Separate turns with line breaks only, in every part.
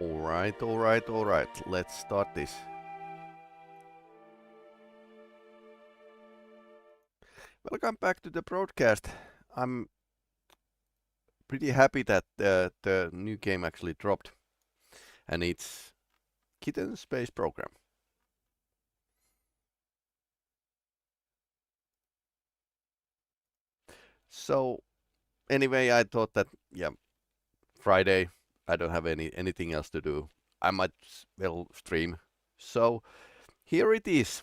Alright. Let's start this. Welcome back to the broadcast. I'm pretty happy that the new game actually dropped, and it's Kitten Space Program. So anyway, I thought that Friday, I don't have anything else to do. I might well stream. So here it is.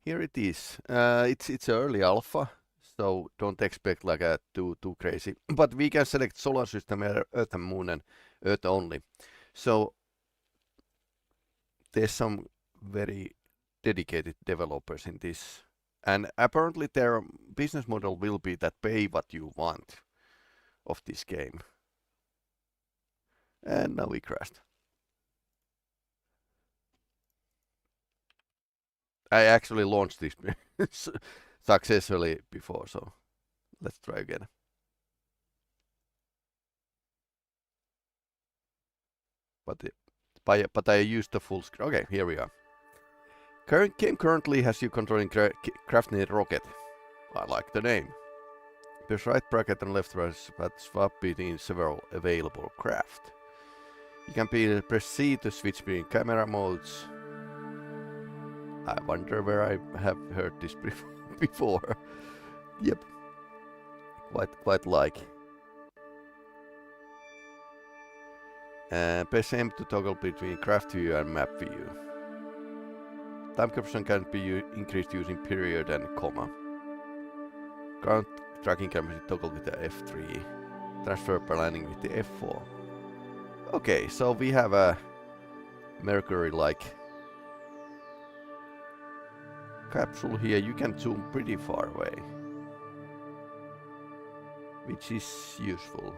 It's early alpha, so don't expect like a too crazy. But we can select solar system, Earth and Moon, and Earth only. So there's some very dedicated developers in this, and apparently their business model will be that pay what you want of this game. And now we crashed. I actually launched this successfully before, so let's try again. But I used the full screen. Okay, here we are. Game currently has you controlling crafting rocket. I like the name. There's right bracket and left bracket, but swap between several available craft. You can press C to switch between camera modes. I wonder where I have heard this before. Yep. Quite like. Press M to toggle between craft view and map view. Time caption can be increased using period and comma. Ground tracking can be toggled with the F3. Transfer planning with the F4. Okay, so we have a Mercury-like capsule here. You can zoom pretty far away, which is useful.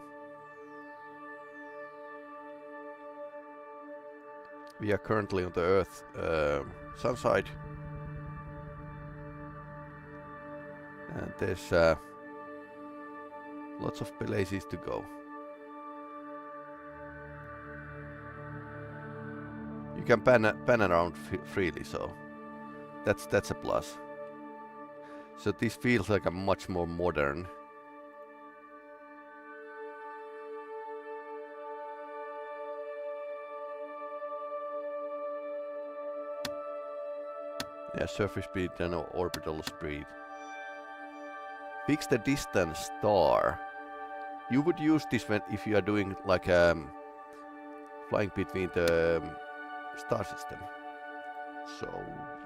We are currently on the Earth sun side, and there's lots of places to go. You can pan around freely, so that's a plus. So this feels like a much more modern. Yeah, surface speed and orbital speed. Fix the distance star. You would use this if you are doing like flying between the star system. So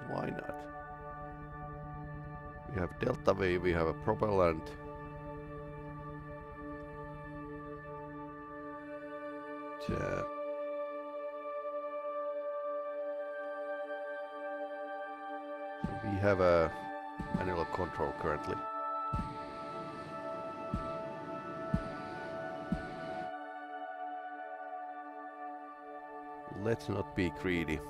why not? We have delta V, we have a propellant. We have a manual control currently. Let's not be greedy.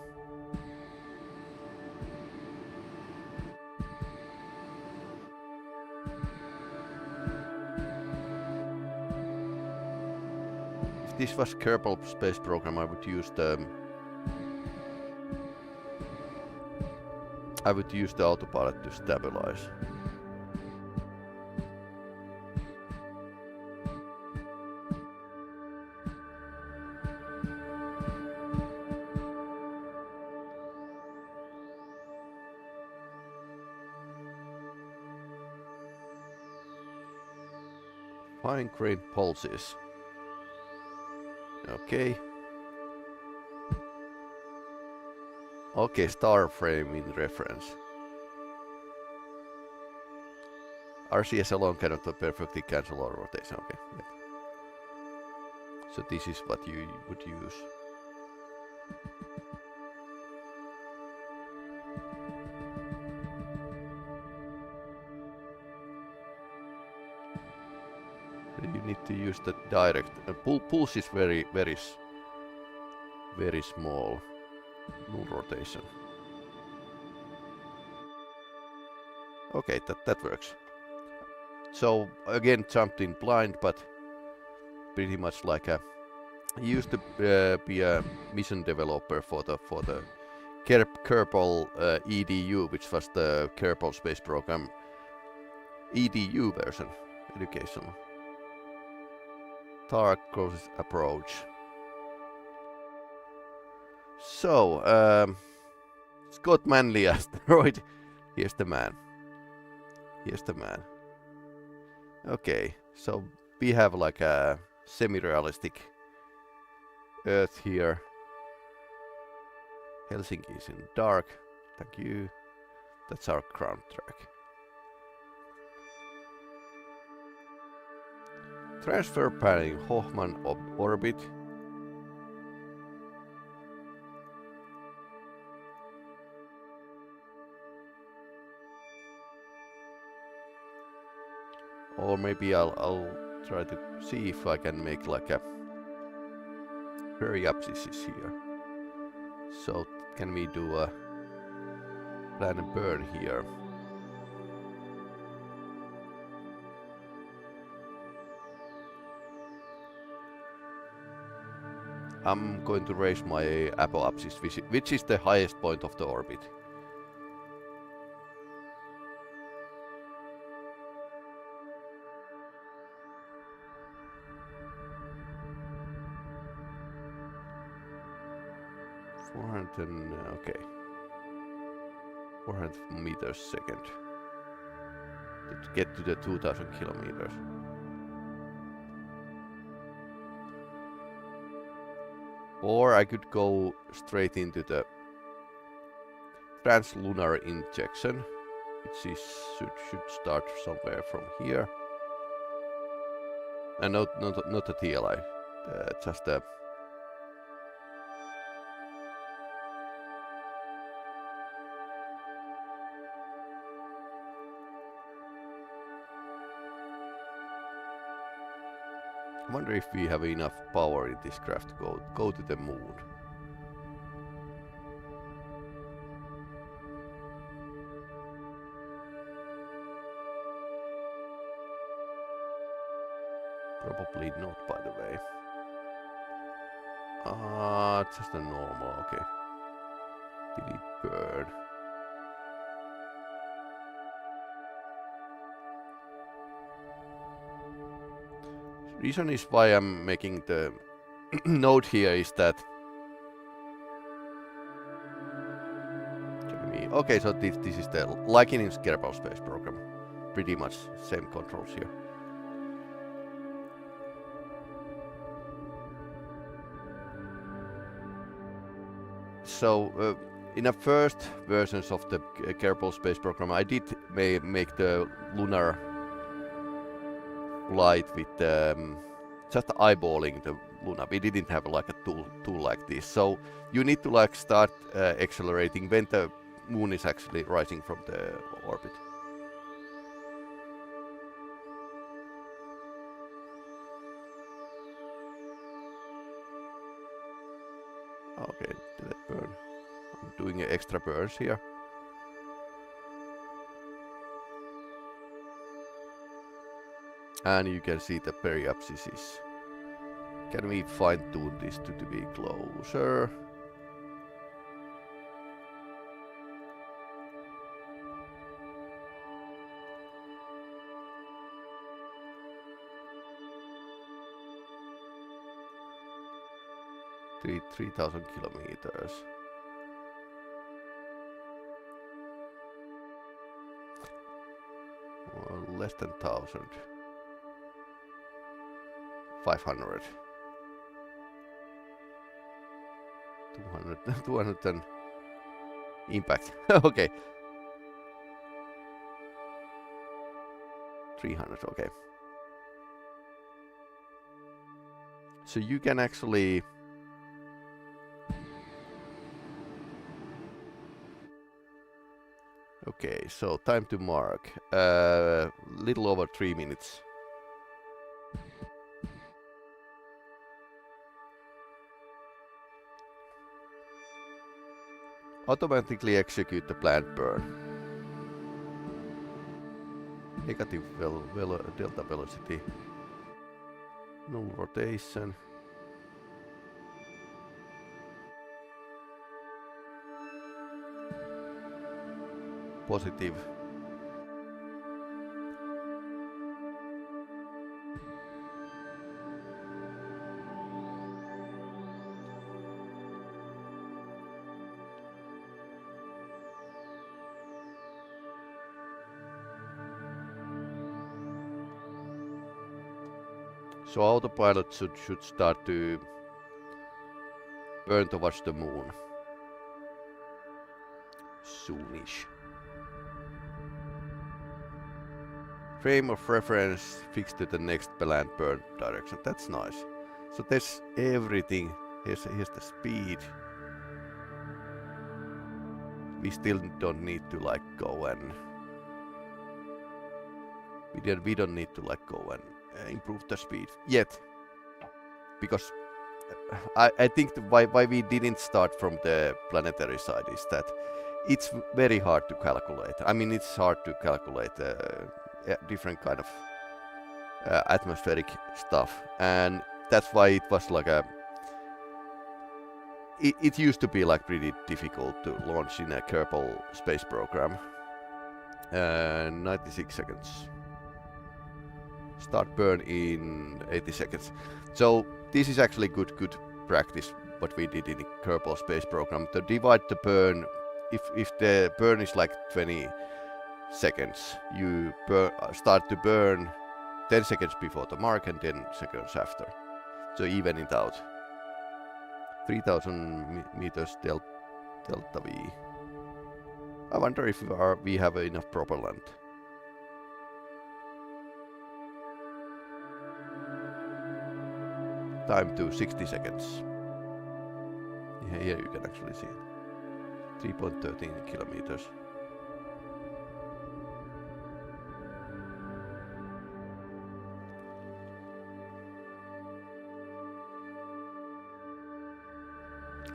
If this was Kerbal Space Program, I would use the autopilot to stabilize. Fine grain pulses. Okay. Okay, star frame in reference. RCS alone cannot perfectly cancel our rotation. Okay. Yep. So this is what you would use. You need to use the direct. Pulse is very small. Null rotation. Okay, that works. So again, jumped in blind, but pretty much like a... I used to be a mission developer for the Kerbal EDU, which was the Kerbal Space Program EDU version, educational. Dark growth approach. So, Scott Manley asteroid. Here's the man. Here's the man. Okay, so we have like a semi-realistic Earth here. Helsinki is in dark. Thank you. That's our ground track. Transfer panning Hoffman orbit. Or maybe I'll try to see if I can make like a periapsis here. So can we do a plan and burn here? I'm going to raise my apoapsis, which is the highest point of the orbit. Okay. 400 meters second. To get to the 2000 kilometers. Or I could go straight into the translunar injection, which is should start somewhere from here. And not a TLI, just a. I wonder if we have enough power in this craft to go to the moon. Probably not, by the way. Just a normal, okay. Delete burn. Reason is why I'm making the note here is that okay, so this is the like in Kerbal Space Program, pretty much same controls here. So in the first versions of the Kerbal Space Program, I did make the lunar flight with just eyeballing the Luna. We didn't have like a tool like this. So you need to like start accelerating when the moon is actually rising from the orbit. Okay, did it burn? I'm doing extra burns here. And you can see the periapsis is. Can we fine tune this to be closer? Three 3,000 kilometers. Well, less than 1,000. 500. 200 and impact. Okay. 300, okay. So you can actually okay, so time to mark. Little over 3 minutes. Automatically execute the planned burn. Negative delta velocity. Null rotation. Positive. So autopilot should start to burn towards the moon soonish. Frame of reference fixed to the next planned burn direction. That's nice. So there's everything. Here's the speed. We still don't need to like go and we don't need to like go and improve the speed yet, because I think why we didn't start from the planetary side is that it's very hard to calculate. I mean, it's hard to calculate different kind of atmospheric stuff, and that's why it was like it used to be like pretty difficult to launch in a Kerbal Space Program. 96 seconds. Start burn in 80 seconds. So this is actually good practice what we did in the Kerbal Space Program, to divide the burn. If the burn is like 20 seconds, you start to burn 10 seconds before the mark and 10 seconds after. So even it out. 3000 meters delta V. I wonder if we have enough propellant. Time to 60 seconds. Yeah, here you can actually see it. 3.13 kilometers.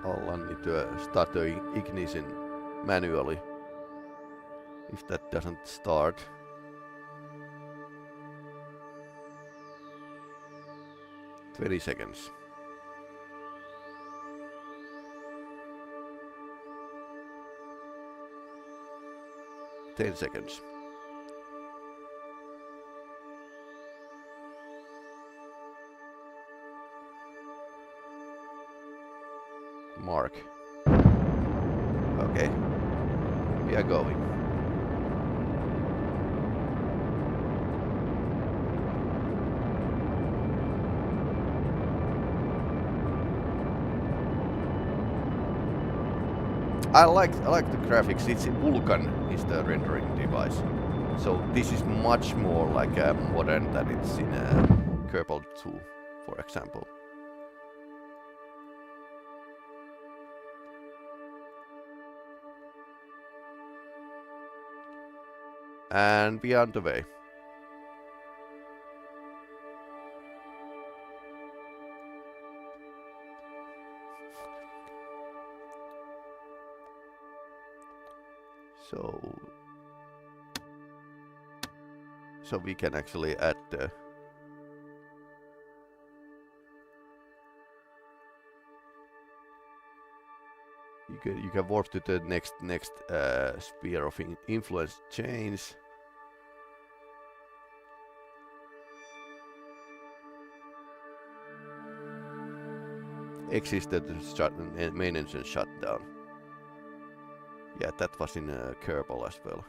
I'll need to start the ignition manually. If that doesn't start. 20 seconds. Ten seconds. Mark. Okay. We are going. I like the graphics. It's Vulkan is the rendering device, so this is much more like modern than it's in Kerbal 2, for example. And we are on the way. So we can actually add the you can warp to the next sphere of influence change. Existed main engine shutdown. Yeah, that was in Kerbal as well.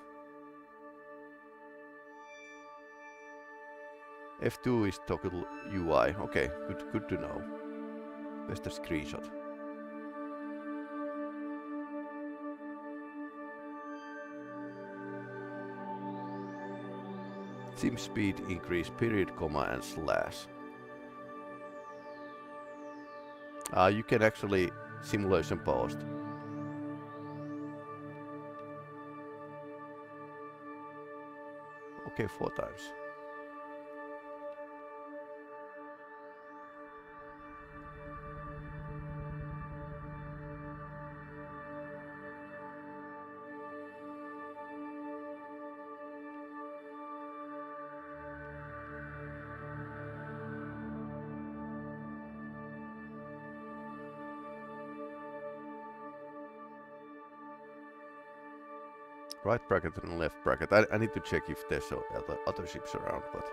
F2 is toggle UI. Okay, good to know. Where's the screenshot? Sim speed increase period, comma and slash. You can actually simulation post. Okay, 4 times. Right bracket and left bracket. I need to check if there's other ships around, but...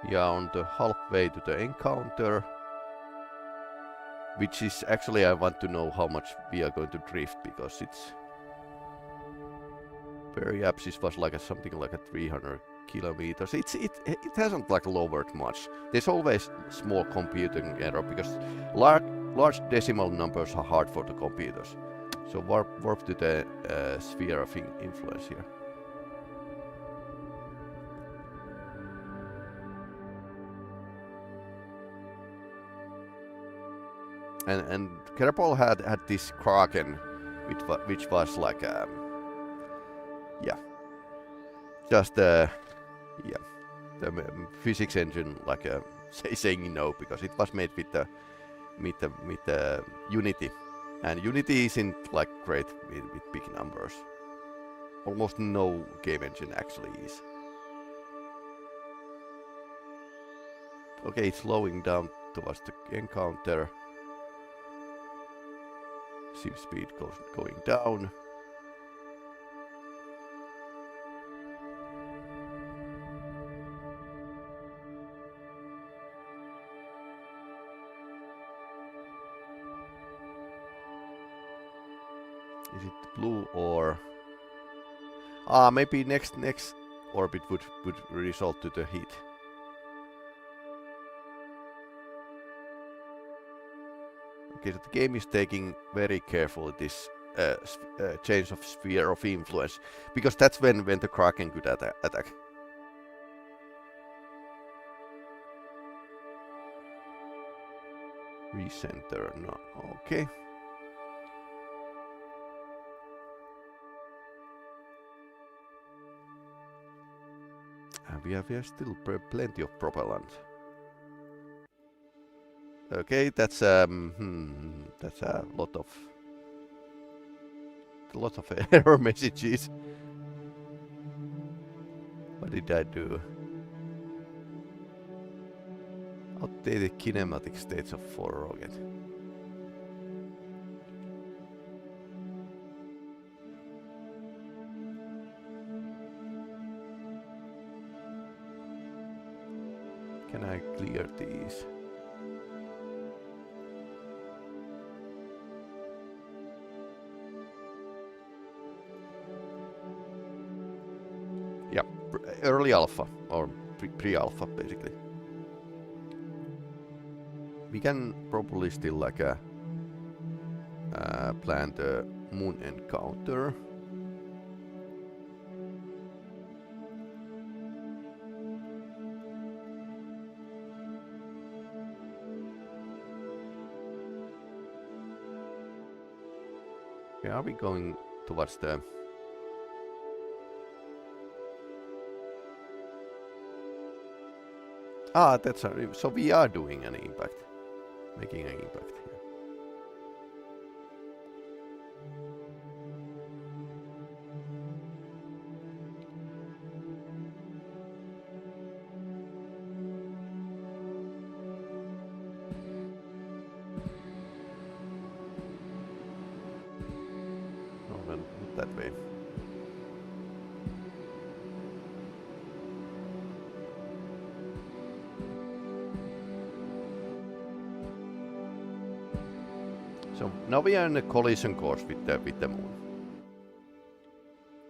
Yeah, on the halfway to the encounter, which is actually I want to know how much we are going to drift, because it's perhaps was like something like a 300 kilometers. It hasn't like lowered much. There's always small computing error because large decimal numbers are hard for the computers. So warp to the sphere of influence here. And Kerbal had this Kraken, which was like yeah, just yeah, the physics engine like saying no, because it was made with the Unity, and Unity isn't like great with big numbers. Almost no game engine actually is. Okay, it's slowing down towards the encounter. Ship speed going down. Is it blue or... maybe next orbit would result to the heat. Okay, so the game is taking very carefully this change of sphere of influence, because that's when the Kraken could attack. Recenter, no, okay. And we have still plenty of propellant. Okay, that's a lot of error messages. What did I do? Outdated kinematic states of 4 rocket. Can I clear these? Yeah, early alpha or pre-alpha basically. We can probably still like plan the moon encounter. Okay, are we going towards the... that's so we are doing an impact, making an impact here. No, then not that way. So now we are in a collision course with the moon,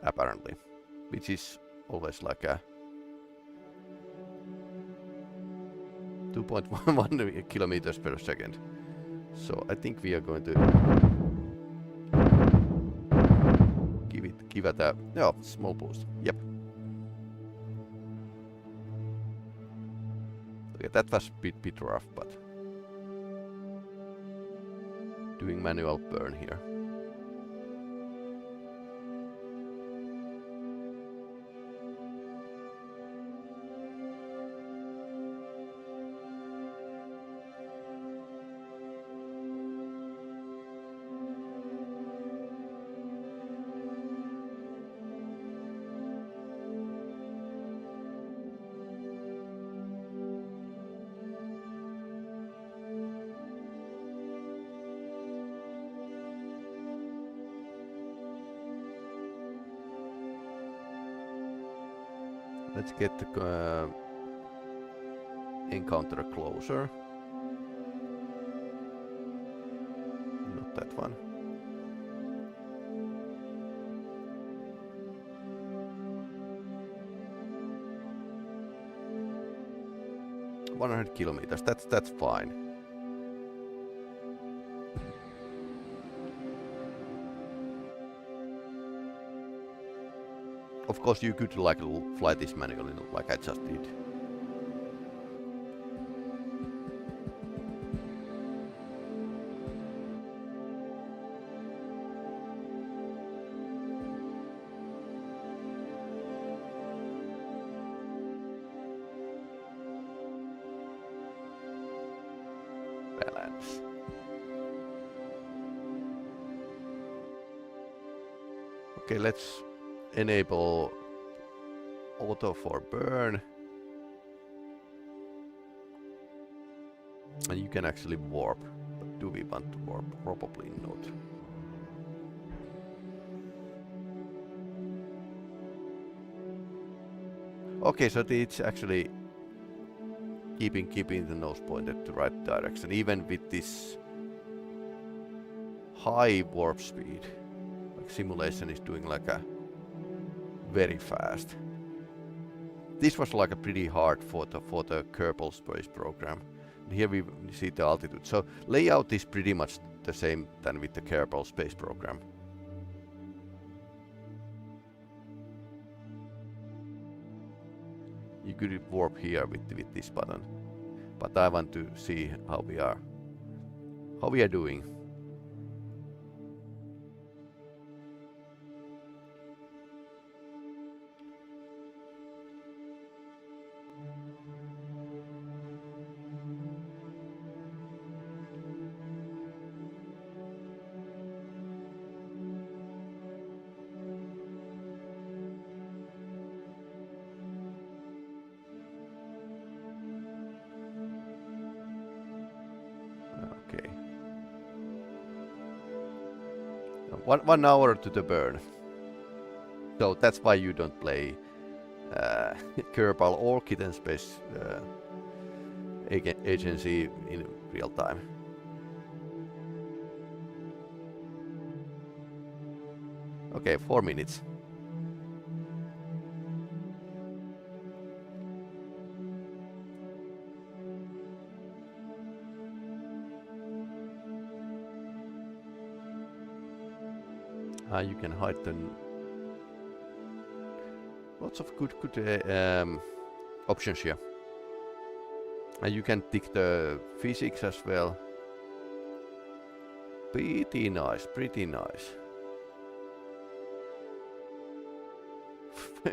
apparently, which is always like a 2.1 kilometers per second. So I think we are going to give it a small boost. Yep. Okay, that was a bit rough, but doing manual burn here. Let's get the encounter closer. Not that one. $100 kilometers. That's fine. Of course, you could like fly this manually, like I just did. Balance. Okay, let's enable auto for burn, and you can actually warp, but do we want to warp? Probably not. Okay, so it's actually keeping the nose pointed to right direction, even with this high warp speed. Like simulation is doing like a very fast. This was like a pretty hard for the Kerbal Space Program. And here we see the altitude. So layout is pretty much the same than with the Kerbal Space Program. You could warp here with this button, but I want to see how we are doing. Okay. 1 hour to the burn. So that's why you don't play Kerbal or Kitten Space Agency in real time. Okay, 4 minutes. You can hide the lots of good options here. And you can tick the physics as well. Pretty nice, pretty nice.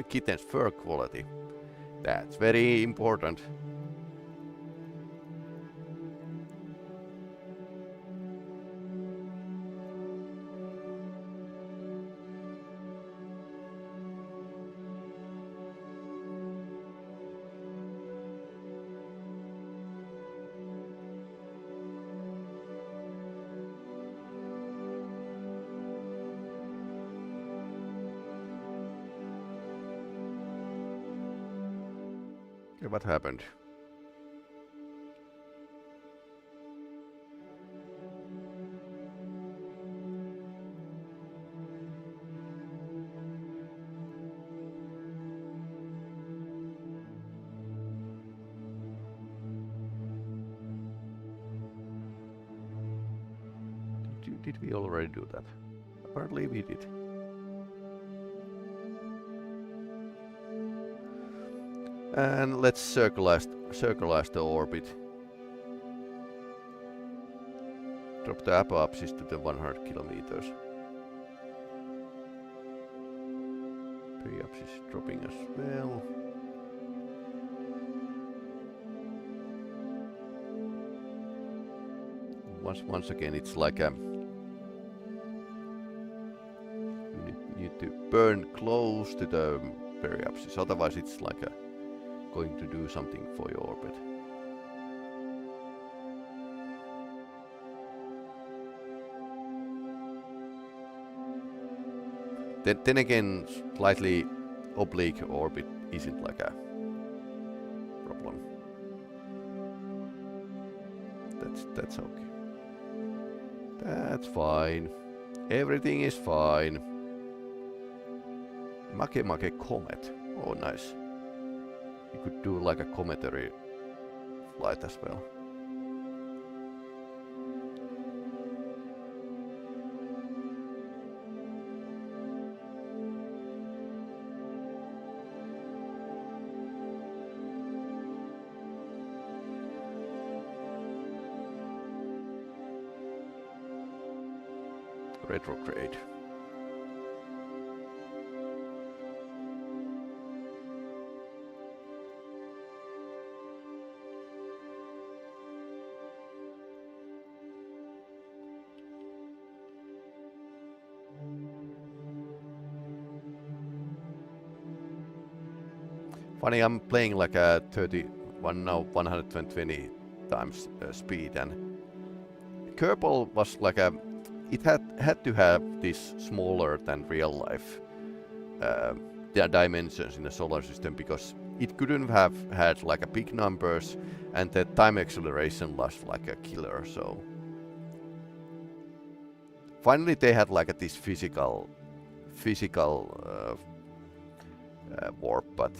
Kitten's fur quality. That's very important. What happened? Did we already do that? Apparently we did. And let's circularize the orbit. Drop the apoapsis to the 100 kilometers. Periapsis dropping as well. Once again, it's like a you need to burn close to the periapsis, otherwise it's like a going to do something for your orbit. Then again, slightly oblique orbit isn't like a problem. That's okay. That's fine. Everything is fine. Make comet. Oh, nice. You could do like a cometary flight as well. Retrograde. Funny, I'm playing like a 31 now 120 times speed, and Kerbal was like a it had to have this smaller than real life dimensions in the solar system, because it couldn't have had like a big numbers, and the time acceleration was like a killer. So finally they had like this physical warp, but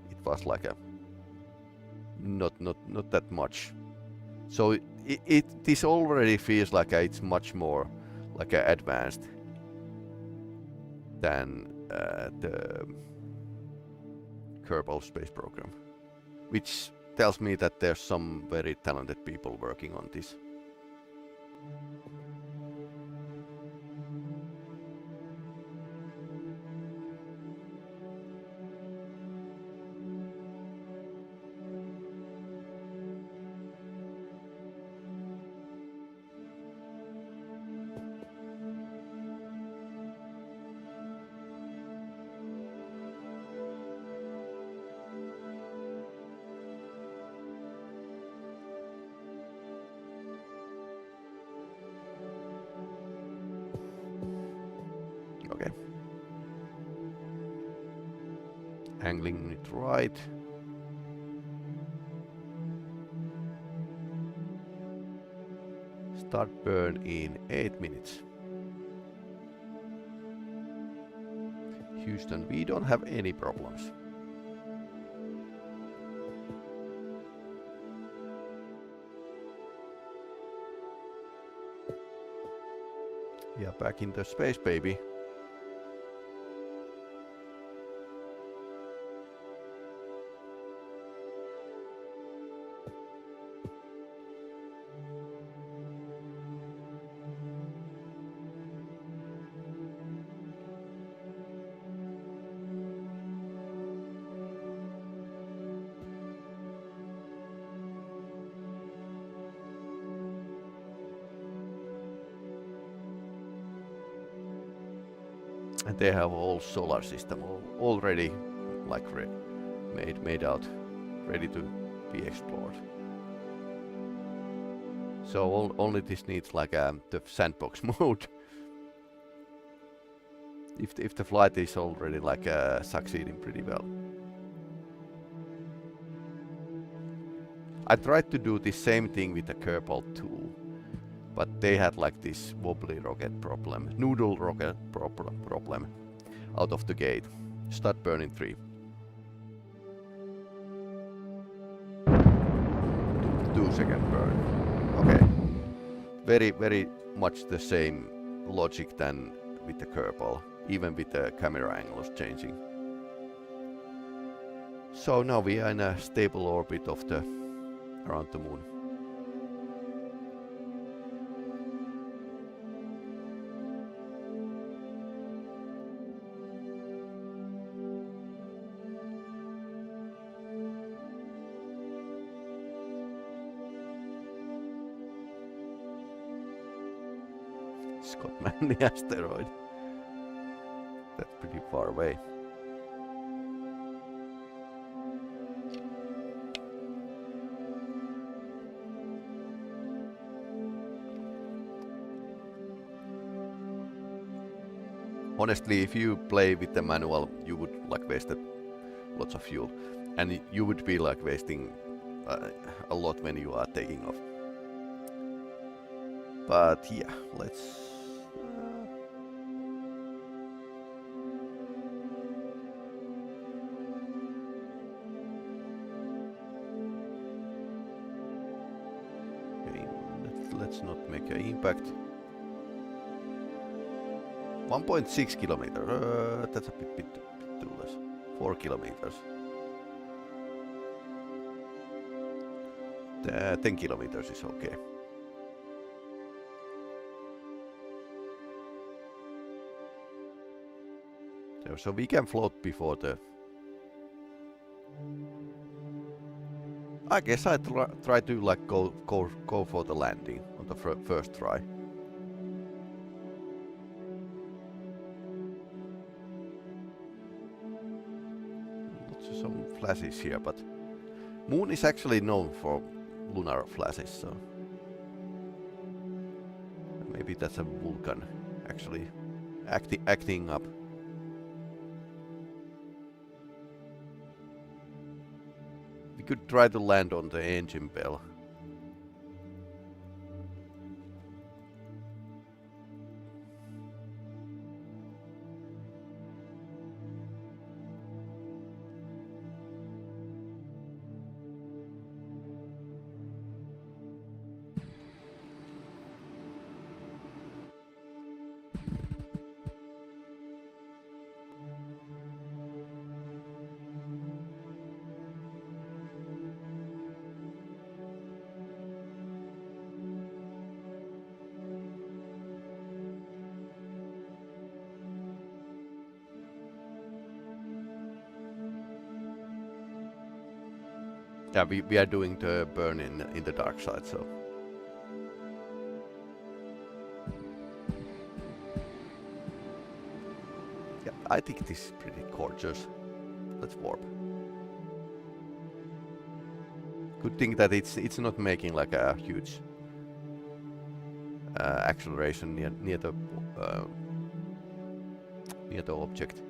it was like a not that much. So this already feels like it's much more like advanced than the Kerbal Space Program, which tells me that there's some very talented people working on this. Okay. Angling it right. Start burn in 8 minutes. Houston, we don't have any problems. Yeah, back in the space, baby. And they have a whole solar system already like made out, ready to be explored. So only this needs like the sandbox mode. If the flight is already like succeeding pretty well. I tried to do the same thing with the Kerbal 2. But they had like this wobbly rocket problem, noodle rocket problem out of the gate. Start burning 3. 2-second burn. Okay. Very much the same logic than with the Kerbal, even with the camera angles changing. So now we are in a stable orbit of around the moon. Scott Manley asteroid. That's pretty far away. Honestly, if you play with the manual, you would like waste lots of fuel, and you would be like wasting a lot when you are taking off. But yeah, let's. Okay, let's not make an impact. 1.6 kilometers. That's a bit too less. 4 kilometers. 10 kilometers is okay. So we can float before the. I guess I try to like go for the landing on the first try. Some flashes here, but Moon is actually known for lunar flashes, so maybe that's a Vulcan actually acting up. We could try to land on the engine bell. Yeah, we are doing the burn in the dark side, so. Yeah, I think this is pretty gorgeous. Let's warp. Good thing that it's not making like a huge acceleration near the object.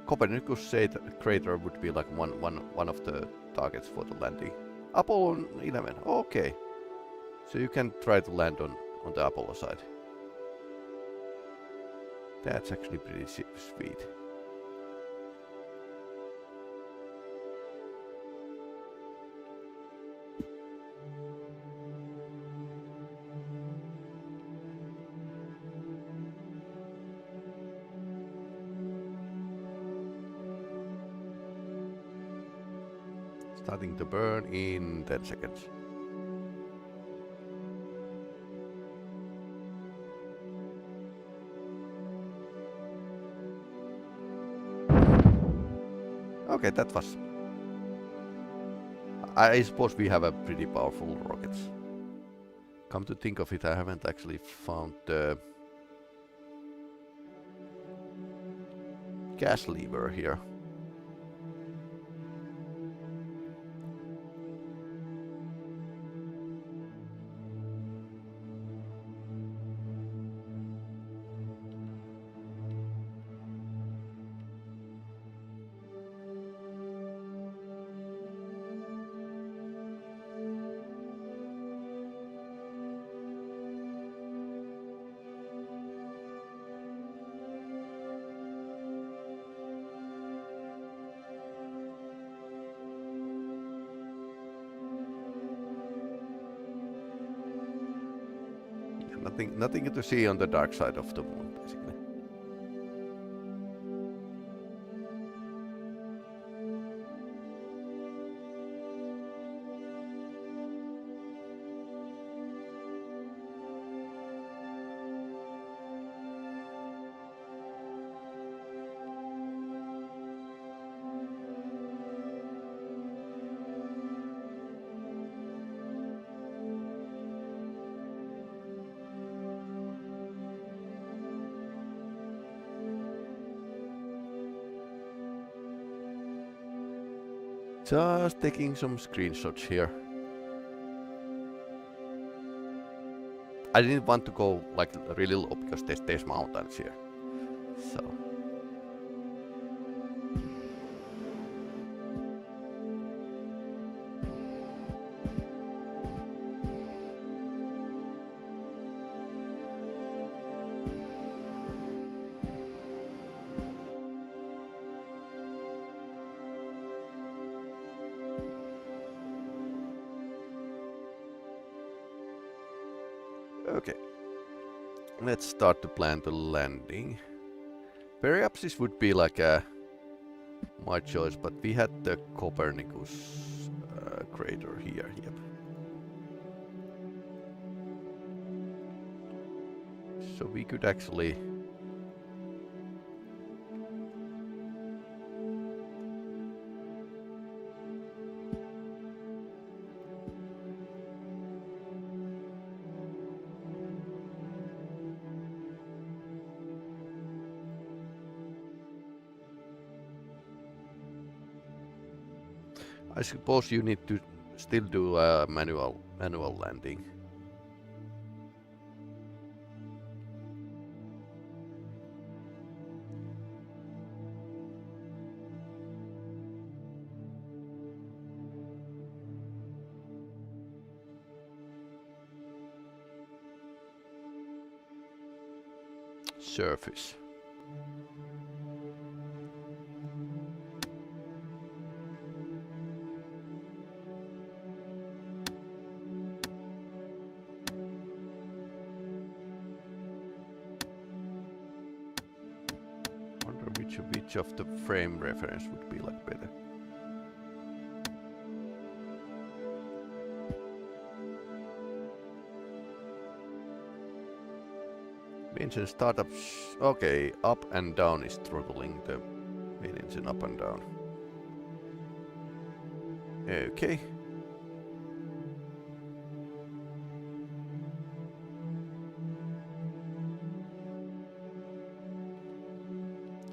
Copernicus said crater would be like one of the targets for the landing. Apollo 11, okay. So you can try to land on the Apollo side. That's actually pretty sweet. Starting to burn in 10 seconds. Okay, that was. I suppose we have a pretty powerful rockets. Come to think of it, I haven't actually found the gas lever here. Nothing to see on the dark side of the moon, basically. Just taking some screenshots here. I didn't want to go like really low because there's mountains here. So okay. Let's start to plan the landing. Perhaps this would be like my choice, but we had the Copernicus crater here. Yep. So we could actually I suppose you need to still do a manual landing. Surface. Which of the frame reference would be like better? Engine startups. Okay, up and down is throttling the main engine up and down. Okay.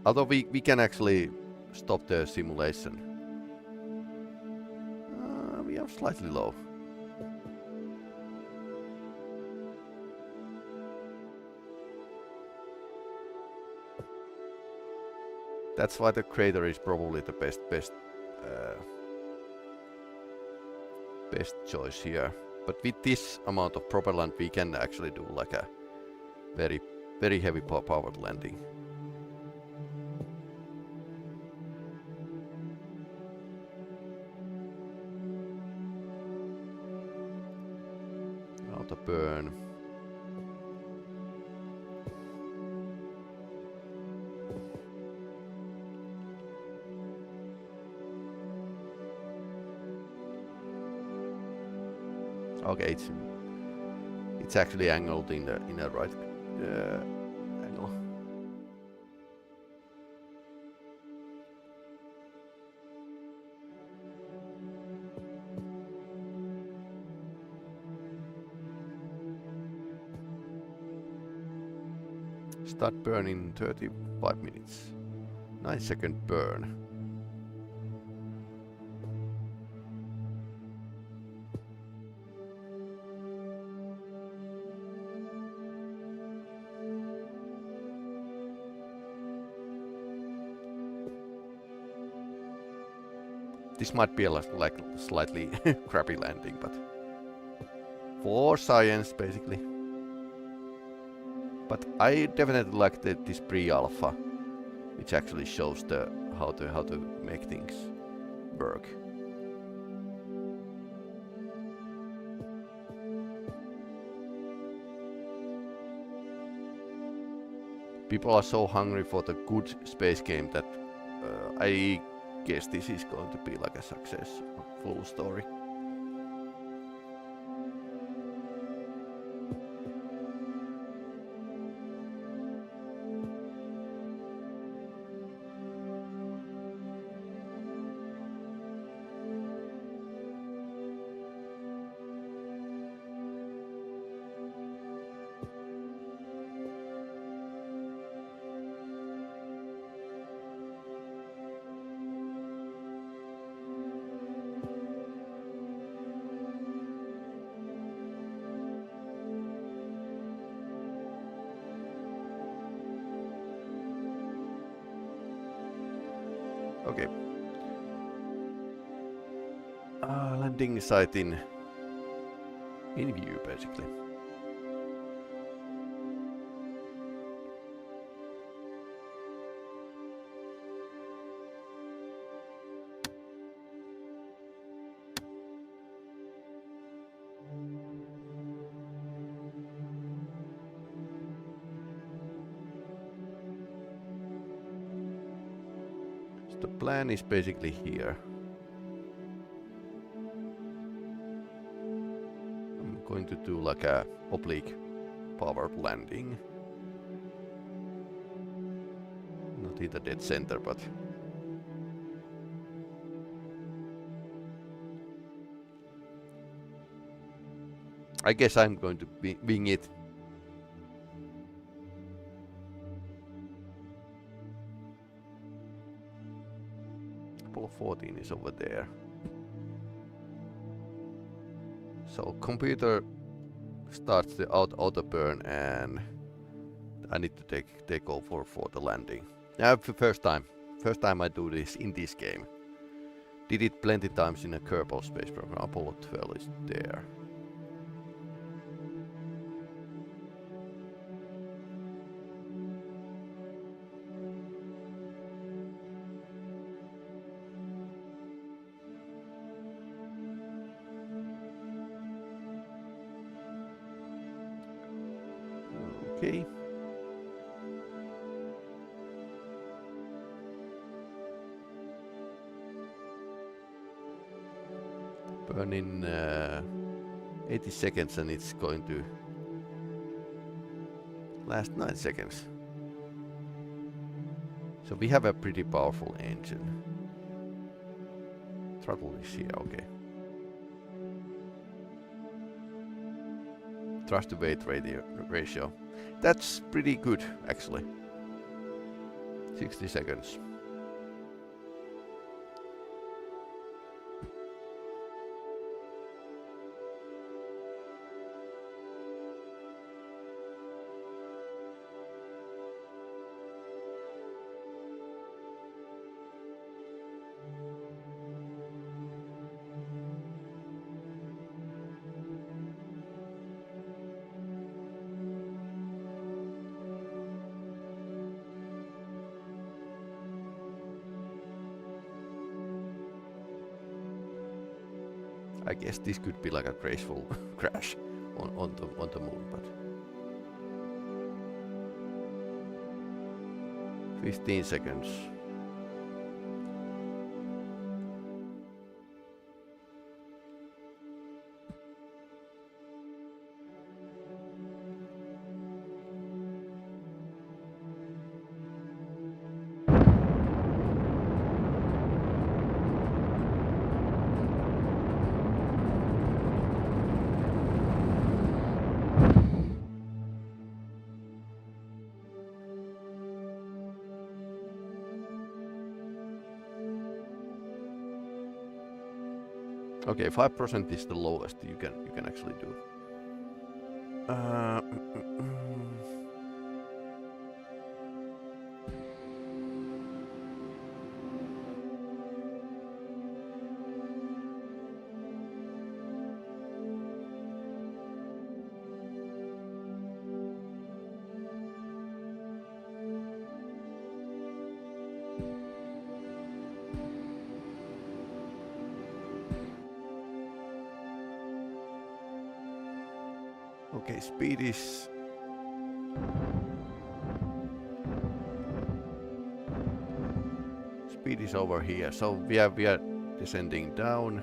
Although we can actually stop the simulation. We are slightly low. That's why the crater is probably the best choice here. But with this amount of propellant, we can actually do like a very heavy powered landing. Now the burn. Okay, it's actually angled in the right angle. Start burn in 35 minutes. 9-second burn. This might be like slightly crappy landing, but for science basically. But I definitely like this pre-alpha, which actually shows the how to make things work. People are so hungry for the good space game that I guess this is going to be like a success, full story. Okay. Landing site in view, basically. So the plan is basically here. Going to do like a oblique powered landing. Not in the dead center, but I guess I'm going to wing it. Apollo 14 is over there. So computer starts the auto burn, and I need to take over for the landing. Now, first time I do this in this game. Did it plenty times in a Kerbal Space Program. Apollo 12 is there. Okay. Burn in 80 seconds, and it's going to last 9 seconds. So we have a pretty powerful engine. Throttle is here, okay. Thrust to weight ratio. That's pretty good, actually. 60 seconds. I guess this could be like a graceful crash on the moon, but 15 seconds. Okay, 5% is the lowest you can actually do. Okay, speed is over here, so we are descending down.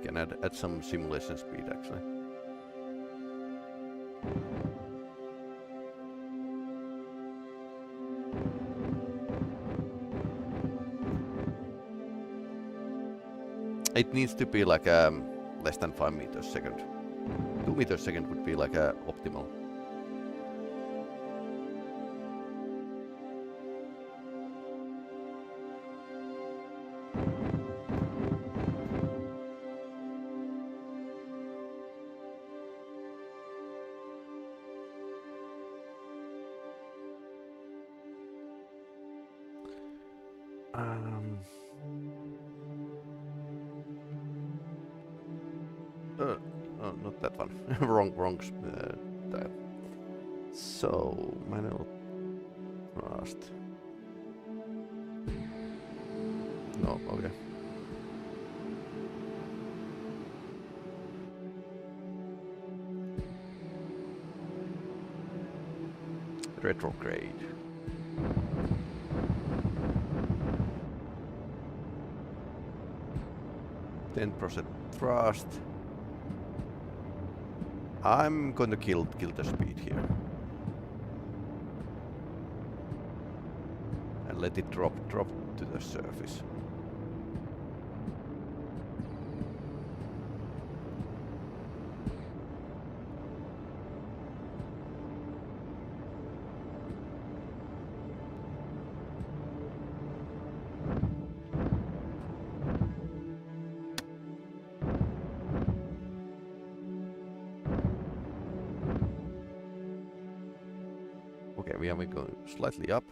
Can add some simulation speed actually. It needs to be like less than 5 meters a second. 2 meters a second would be like optimal. Oh, not that one. wrong dial. So, manual thrust. No, okay. Retrograde. %10 thrust. I'm going to kill the speed here. And let it drop to the surface. Okay, we are going slightly up.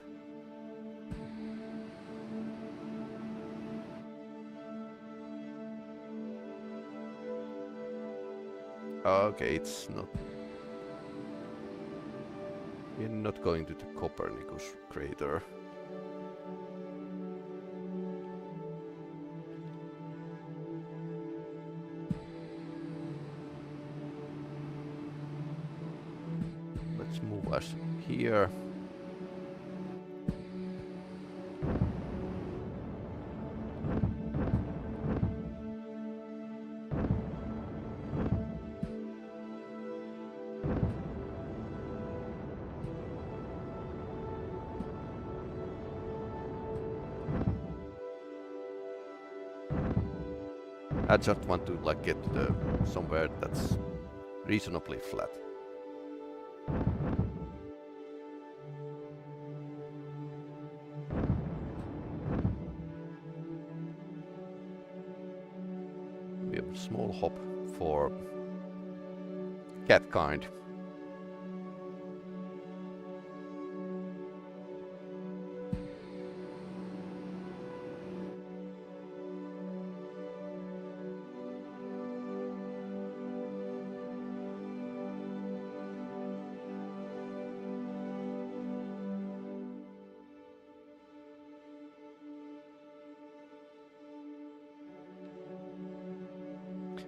Okay, it's not. We're not going to the Copernicus crater. Let's move us here. I just want to like get to the somewhere that's reasonably flat. We have a small hop for cat kind.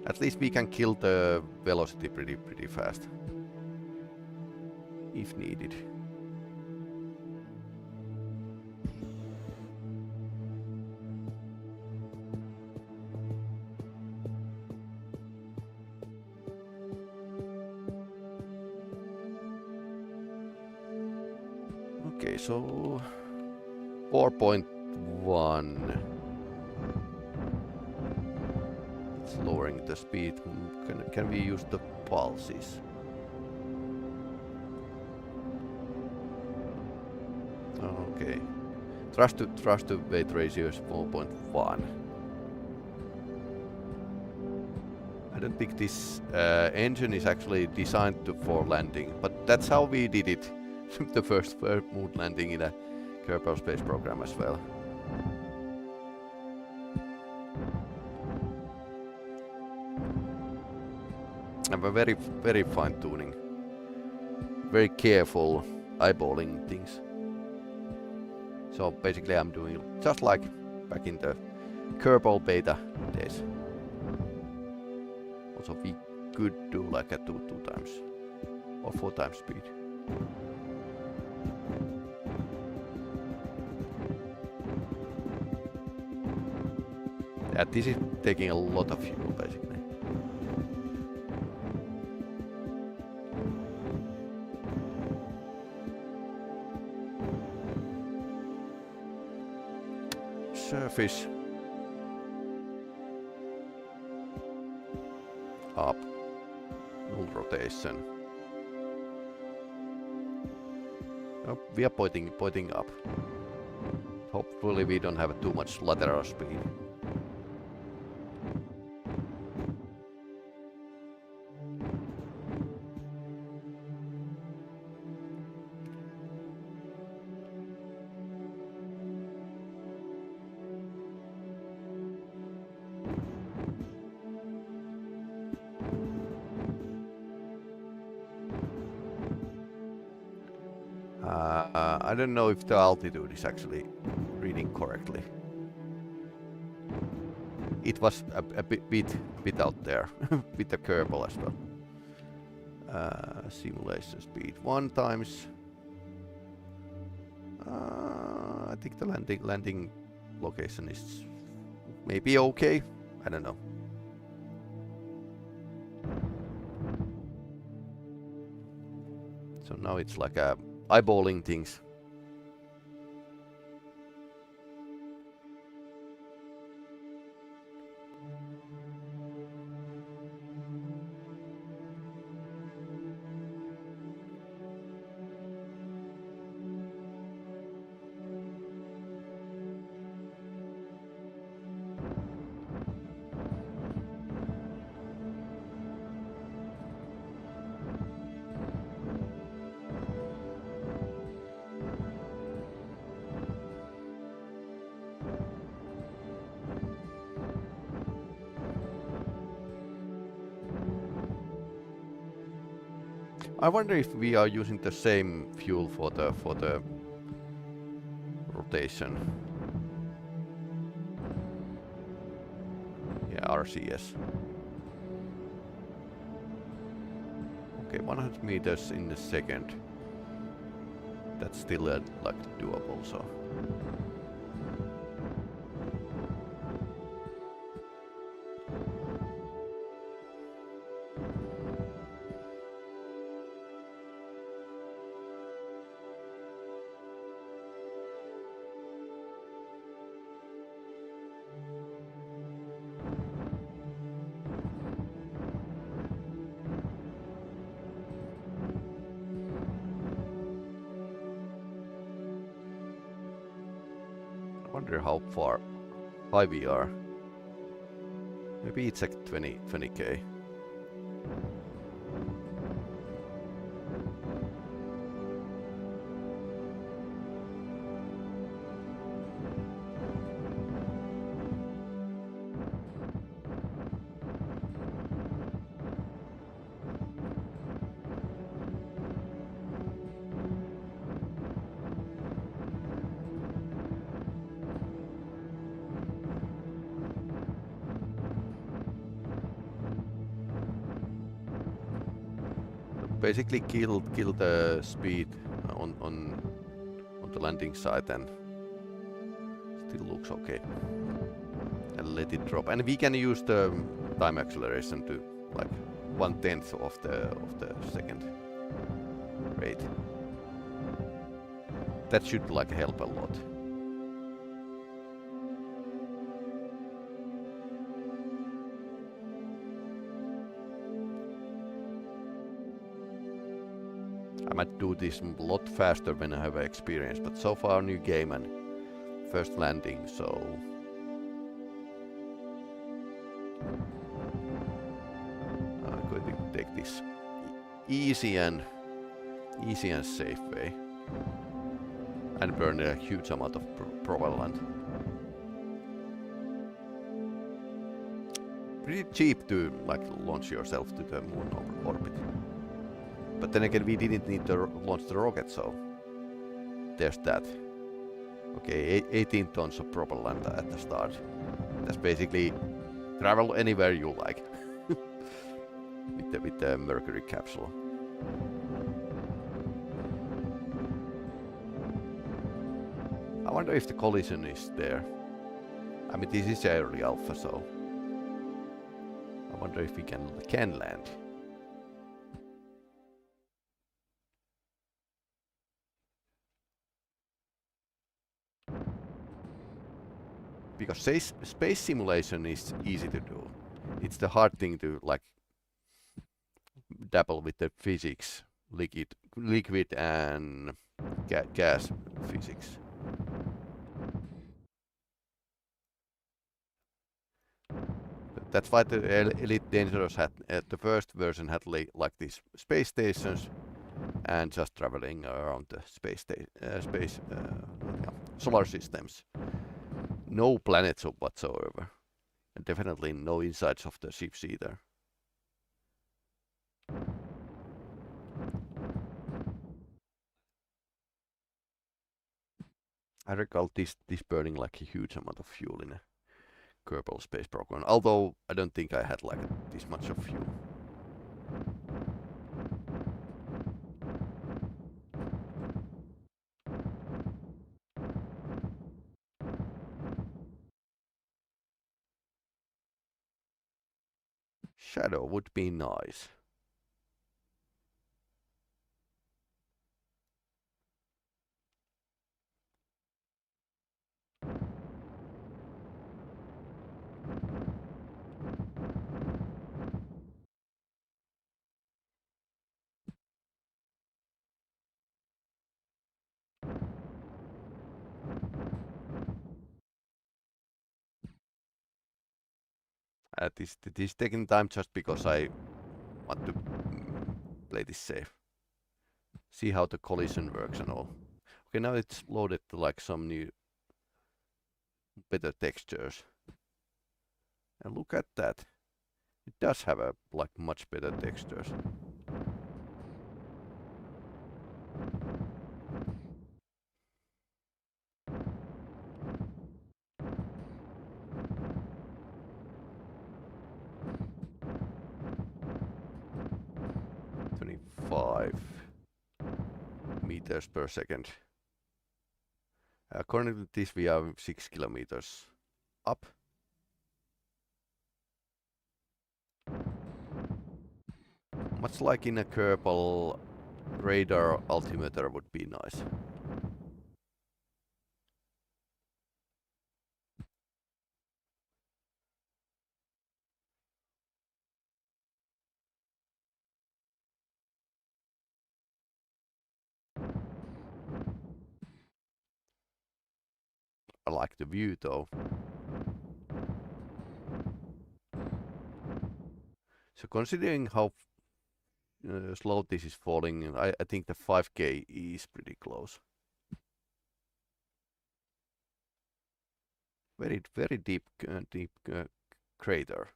At least we can kill the velocity pretty fast, if needed. Okay, so 4.1. Lowering the speed. Can we use the pulses? Okay. Thrust to weight ratio is 4.1. I don't think this engine is actually designed for landing, but that's how we did it. The first moon landing in a Kerbal Space Program as well. I'm a very fine tuning, very careful eyeballing things. So basically I'm doing just like back in the Kerbal beta days. Also we could do like a two times or 4 times speed. Yeah, this is taking a lot of fuel basically. Surface up, null rotation. Oh, we are pointing up. Hopefully we don't have too much lateral speed. I don't know if the altitude is actually reading correctly. It was a bit out there with the Kerbal as well. Simulation speed 1 times. I think the landing location is maybe okay. I don't know. So now it's like eyeballing things. I wonder if we are using the same fuel for the rotation. Yeah, RCS. Okay, 100 meters in a second. That's still like doable, so. I wonder how far high we are. Maybe it's like 20k. Basically kill the speed on the landing site and still looks okay. And let it drop. And we can use the time acceleration to like 1/10 of the second rate. That should like help a lot. I might do this a lot faster when I have experience, but so far new game and first landing, so I'm going to take this easy and safe way and burn a huge amount of propellant. Pretty cheap to like launch yourself to the moon orbit. But then again, we didn't need to launch the rocket, so there's that. Okay, 18 tons of propellant at the start. That's basically travel anywhere you like with the Mercury capsule. I wonder if the collision is there. I mean, this is early alpha, so I wonder if we can land. Because space simulation is easy to do. It's the hard thing to like dabble with the physics, liquid and gas physics. That's why the Elite Dangerous had the first version had like these space stations and just traveling around the solar systems. No planets whatsoever, and definitely no insides of the ships either. I recall this burning like a huge amount of fuel in a Kerbal Space Program, although I don't think I had like this much of fuel. Shadow would be nice. This is taking time just because I want to play this safe. See how the collision works and all. Okay, now it's loaded to like some new better textures. And look at that. It does have a like much better textures. Meters per second. According to this, we are 6 kilometers up. Much like in a Kerbal, radar altimeter would be nice. I like the view though. So considering how slow this is falling, I think the 5K is pretty close. Very deep crater.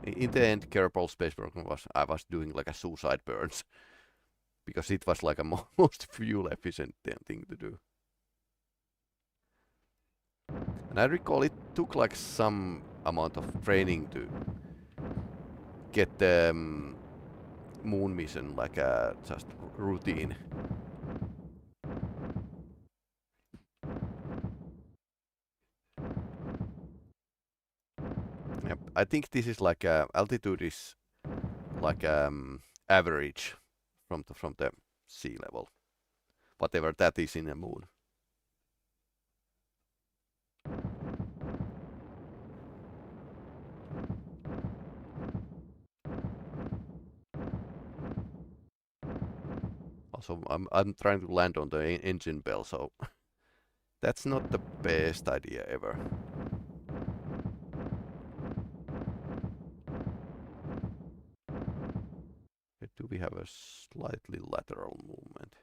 In the end, Kerbal Space Program I was doing like a suicide burns because it was like a most fuel efficient thing to do. And I recall it took like some amount of training to get the moon mission like a just routine. Yep, I think this is like altitude is like average from the sea level, whatever that is in the moon. Also, I'm trying to land on the engine bell, so that's not the best idea ever. Do we have a slightly lateral movement?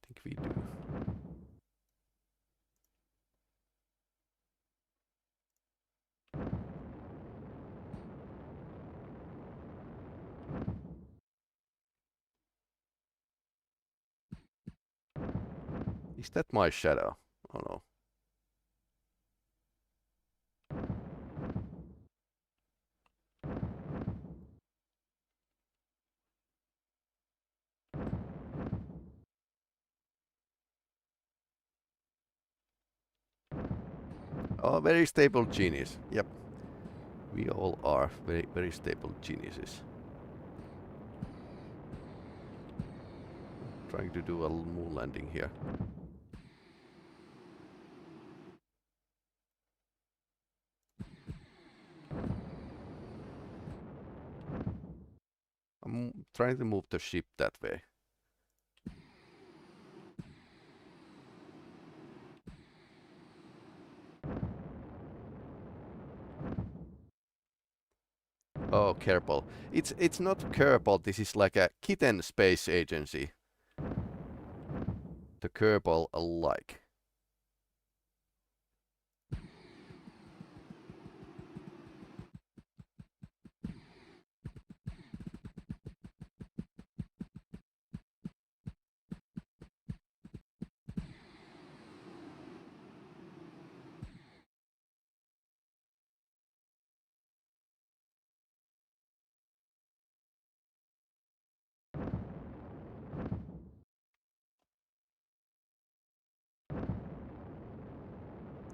I think we do. Is that my shadow? Oh no. Oh, very stable genius. Yep. We all are very stable geniuses. Trying to do a moon landing here. I'm trying to move the ship that way. Oh, Kerbal. It's not Kerbal, this is like a Kitten Space Agency. The Kerbal alike.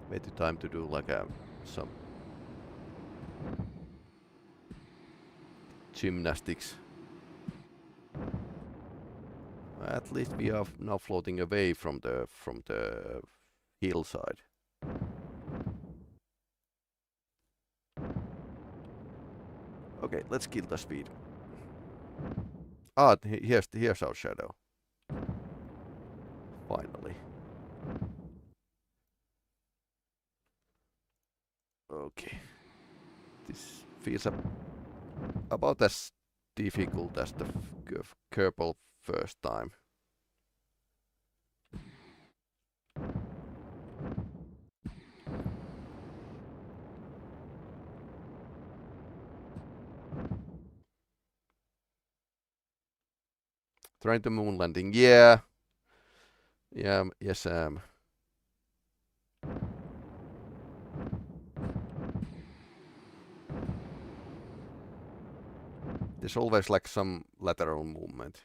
Maybe time to do like some gymnastics. At least we are now floating away from the hillside. Okay, let's kill the speed. Ah, here's our shadow. Finally. Okay. This feels about as difficult as the Kerbal first time. Trying the moon landing, yeah. Yeah, yes, there's always like some lateral movement.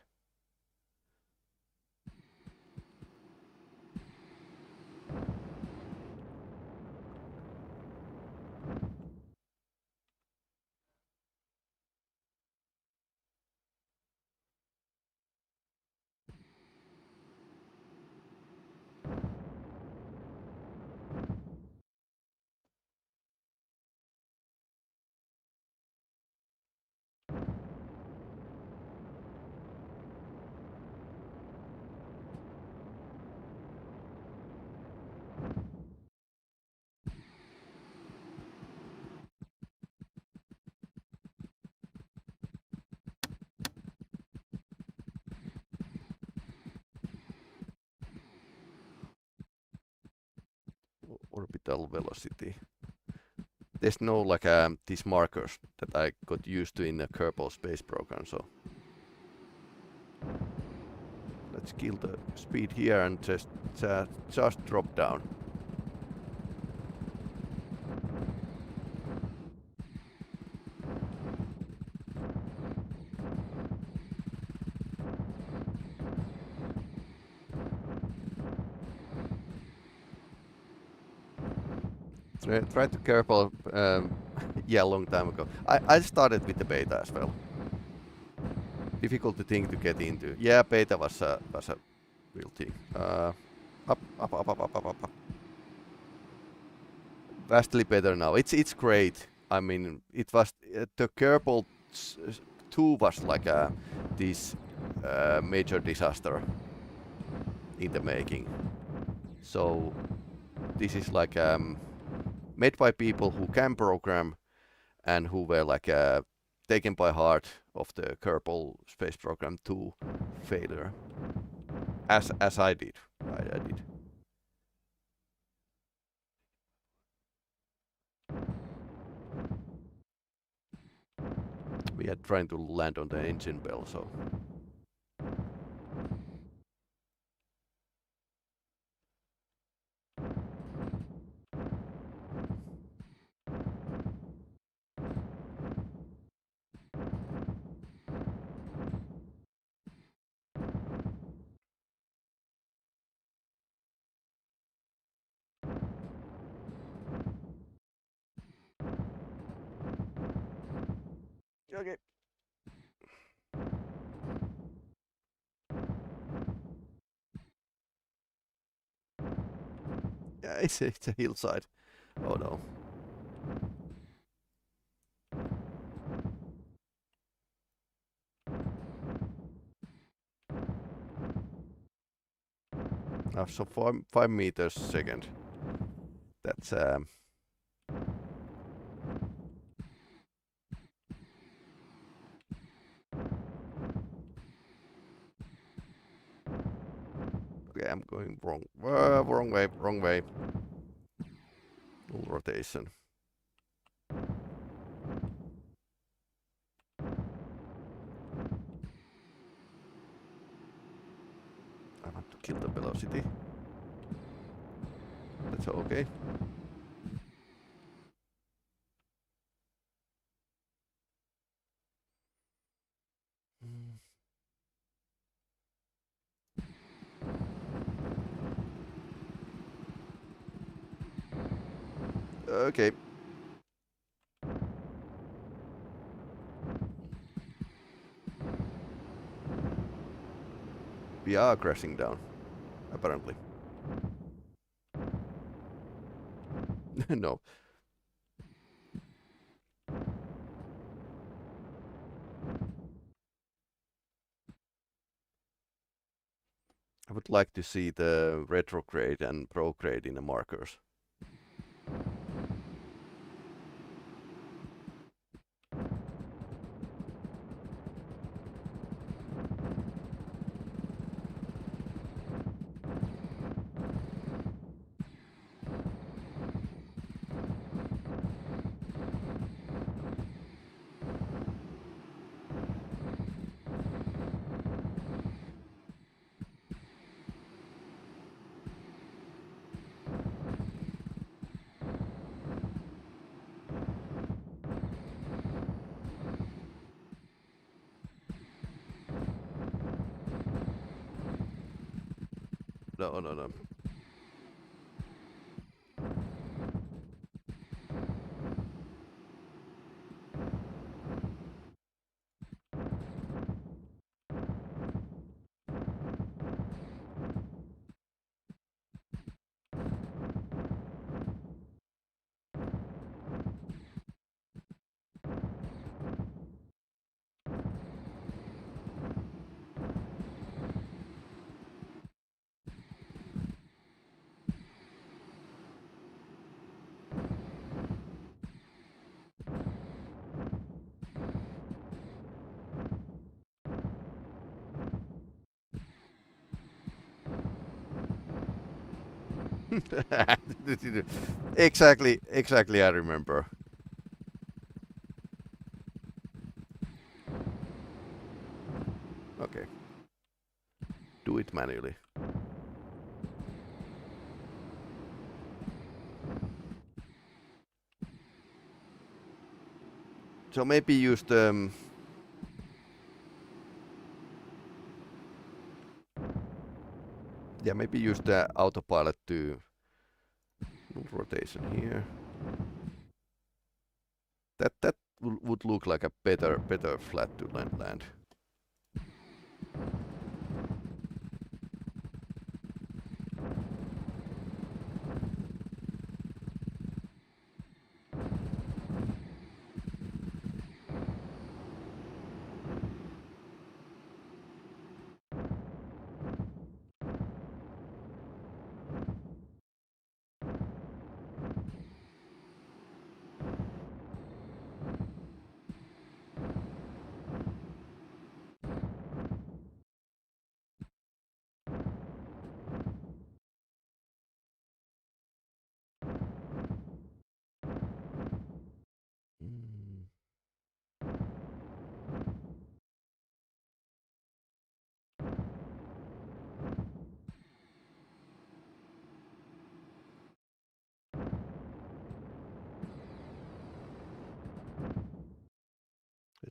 Orbital velocity. There's no like these markers that I got used to in the Kerbal Space Program, so let's kill the speed here and just drop down. Tried to Kerbal, yeah, a long time ago. I started with the beta as well. Difficult thing to get into. Yeah, beta was a real thing. Up. Vastly better now. It's great. I mean, it was the Kerbal 2 was like this major disaster in the making. So this is like made by people who can program and who were like taken by heart of the Kerbal Space Program 2 failure, as I did. I did. We are trying to land on the engine bell, so. Okay. Yeah, it's a hillside. Oh no. So 5 meters a second. That's okay. I'm going wrong way. Full rotation. I want to kill the velocity. That's okay. Okay. We are crashing down, apparently. No. I would like to see the retrograde and prograde in the markers. No, no, no. Exactly, I remember. Okay. Do it manually. So maybe use the... yeah, maybe use the autopilot to rotation here. That would look like a better flat to land.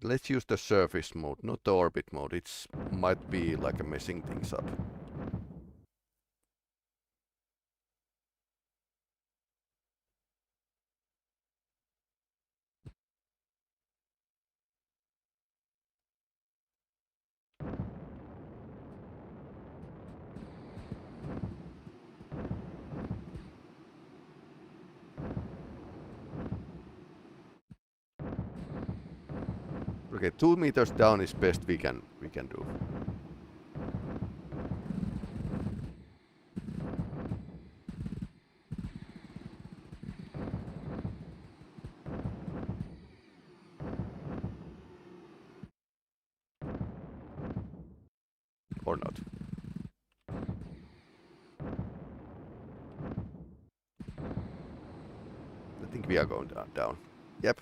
Let's use the surface mode, not the orbit mode. It might be like a messing things up. Okay, 2 meters down is best we can do. Or not. I think we are going down. Yep.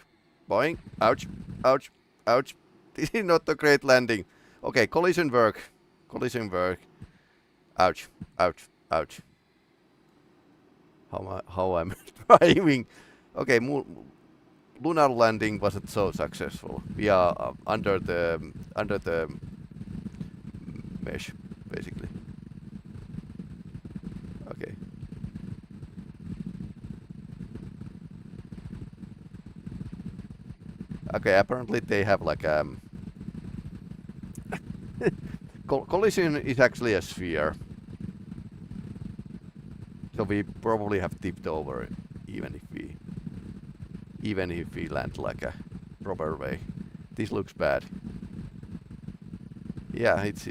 Boing. Ouch. Ouch. Ouch. This is not a great landing. Okay, collision work. Collision work. Ouch. Ouch. Ouch. How I'm driving. Okay, lunar landing wasn't so successful. We are under the mesh, basically. Okay. Okay, apparently they have like collision is actually a sphere. So we probably have tipped over it, even if we land like a proper way. This looks bad. Yeah, it's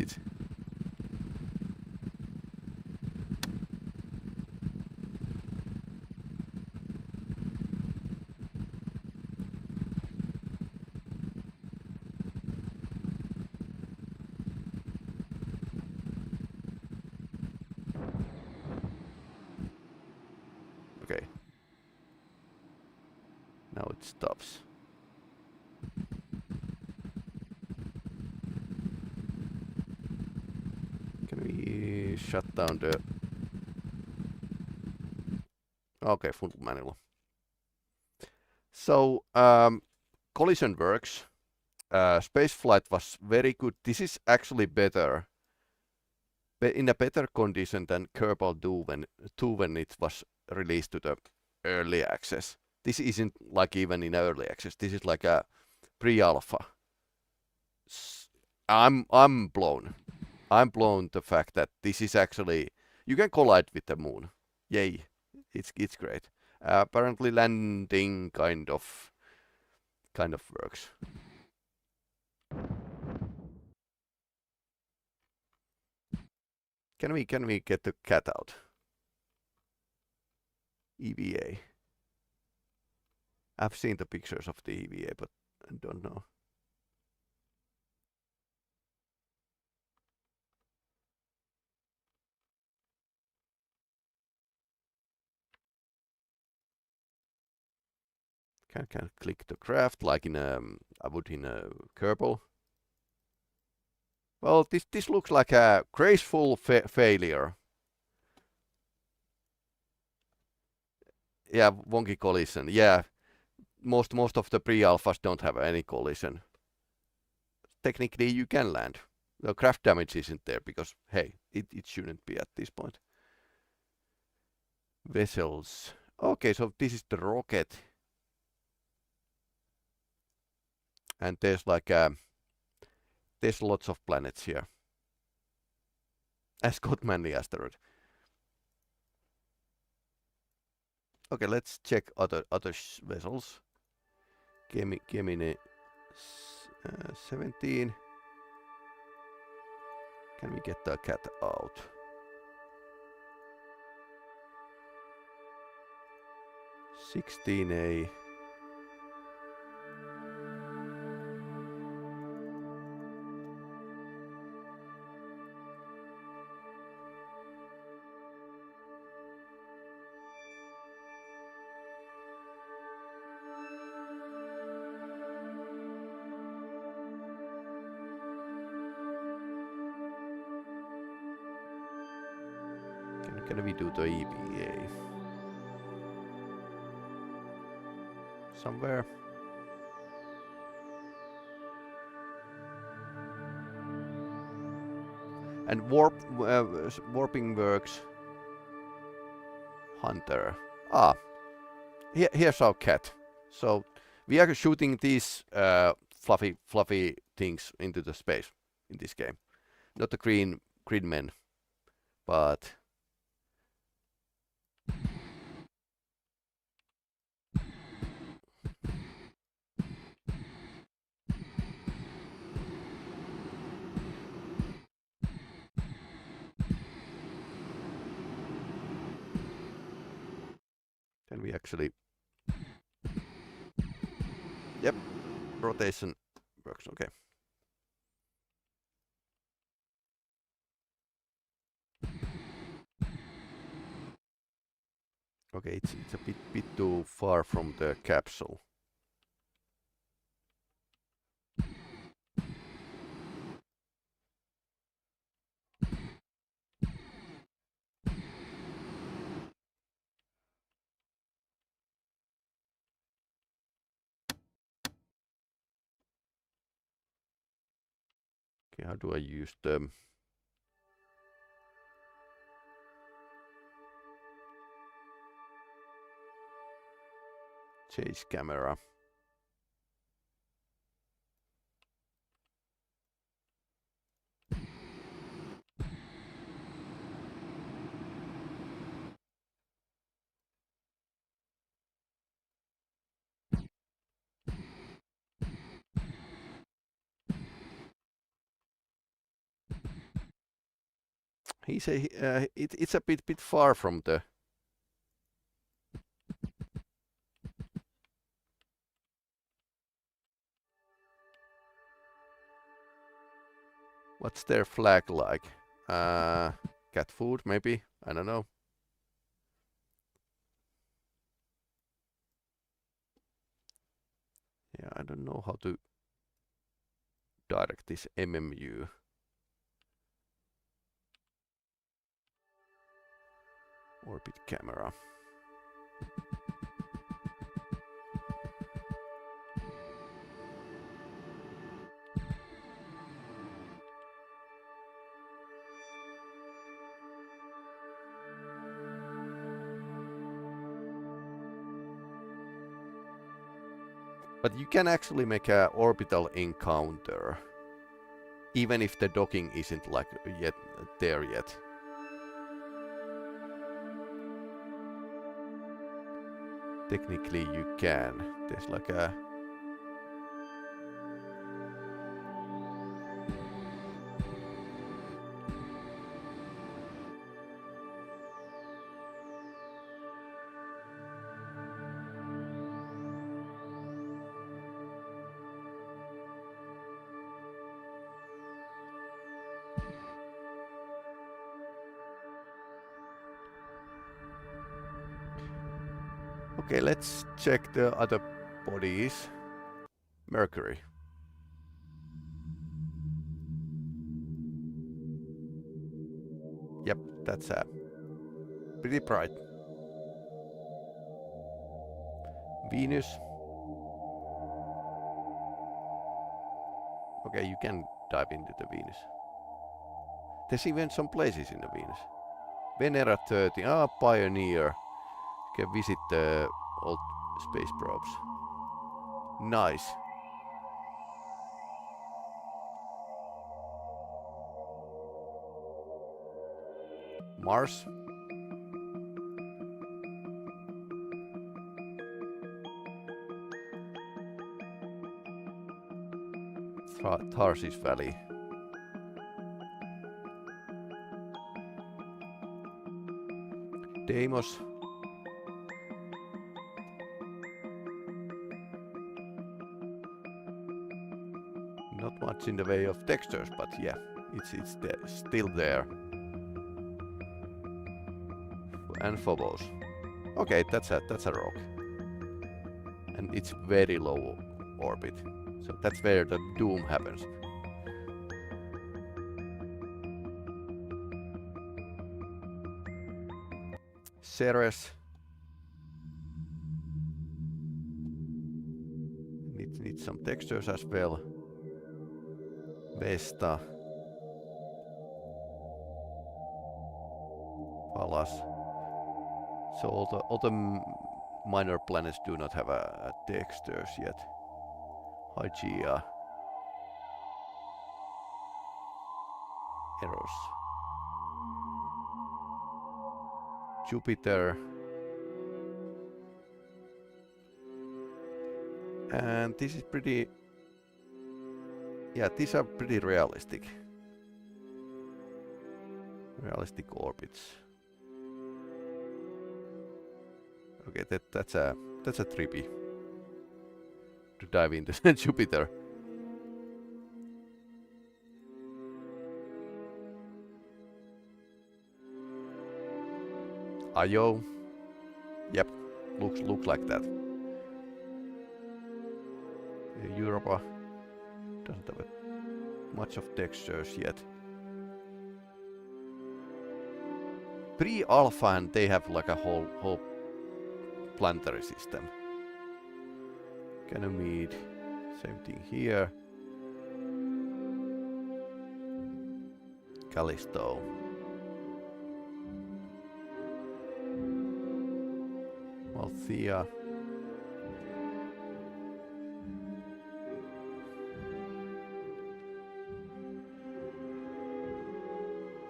okay. Now it stops. Can we shut down the... Okay, full manual. So, collision works. Spaceflight was very good. This is actually better, in a better condition than KerbalEDU when it was released to the early access. This isn't like even in early access. This is like a pre-alpha. I'm blown. I'm blown the fact that this is actually, you can collide with the moon. Yay, it's great. Apparently landing kind of works. Can we get the cat out? EVA. I've seen the pictures of the EVA, but I don't know. Can click the craft like in I would in a Kerbal. Well, this looks like a graceful failure. Yeah, wonky collision. Yeah, most of the pre-alphas don't have any collision. Technically, you can land. The craft damage isn't there because hey, it shouldn't be at this point. Vessels. Okay, so this is the rocket, and there's like there's lots of planets here. Ascot Manly asteroid. Okay, let's check other vessels. Gemini 17. Can we get the cat out? 16A. Can we do the EVA? Somewhere. And warping works. Hunter. Ah, here's our cat. So we are shooting these fluffy things into the space in this game. Not the green men, but can we actually... Yep, rotation works, okay. Okay, it's a bit too far from the capsule. Okay, how do I use the... chase camera? It's a bit far from the. What's their flag like? Cat food, maybe? I don't know. Yeah, I don't know how to direct this MMU. Orbit camera. But you can actually make an orbital encounter, even if the docking isn't like there yet. Technically you can. There's like a... Okay, let's check the other bodies. Mercury. Yep, that's pretty bright. Venus. Okay, you can dive into the Venus. There's even some places in the Venus. Venera 30. Pioneer. You can visit the old space probes. Nice. Mars. Tarsis Valley. Deimos. Not much in the way of textures, but yeah, it's there, still there. And Phobos. Okay, that's a rock, and it's very low orbit, so that's where the doom happens. Ceres. Needs some textures as well. Vesta. Pallas. So all the minor planets do not have textures yet. Hygeia. Eros. Jupiter. And this is pretty... Yeah, these are pretty realistic. Realistic orbits. Okay, that's a trippy to dive into Jupiter. Io. Yep, looks like that. Europa doesn't have much of textures yet. Pre-alpha, and they have like a whole planetary system. Ganymede, same thing here. Callisto. Althea.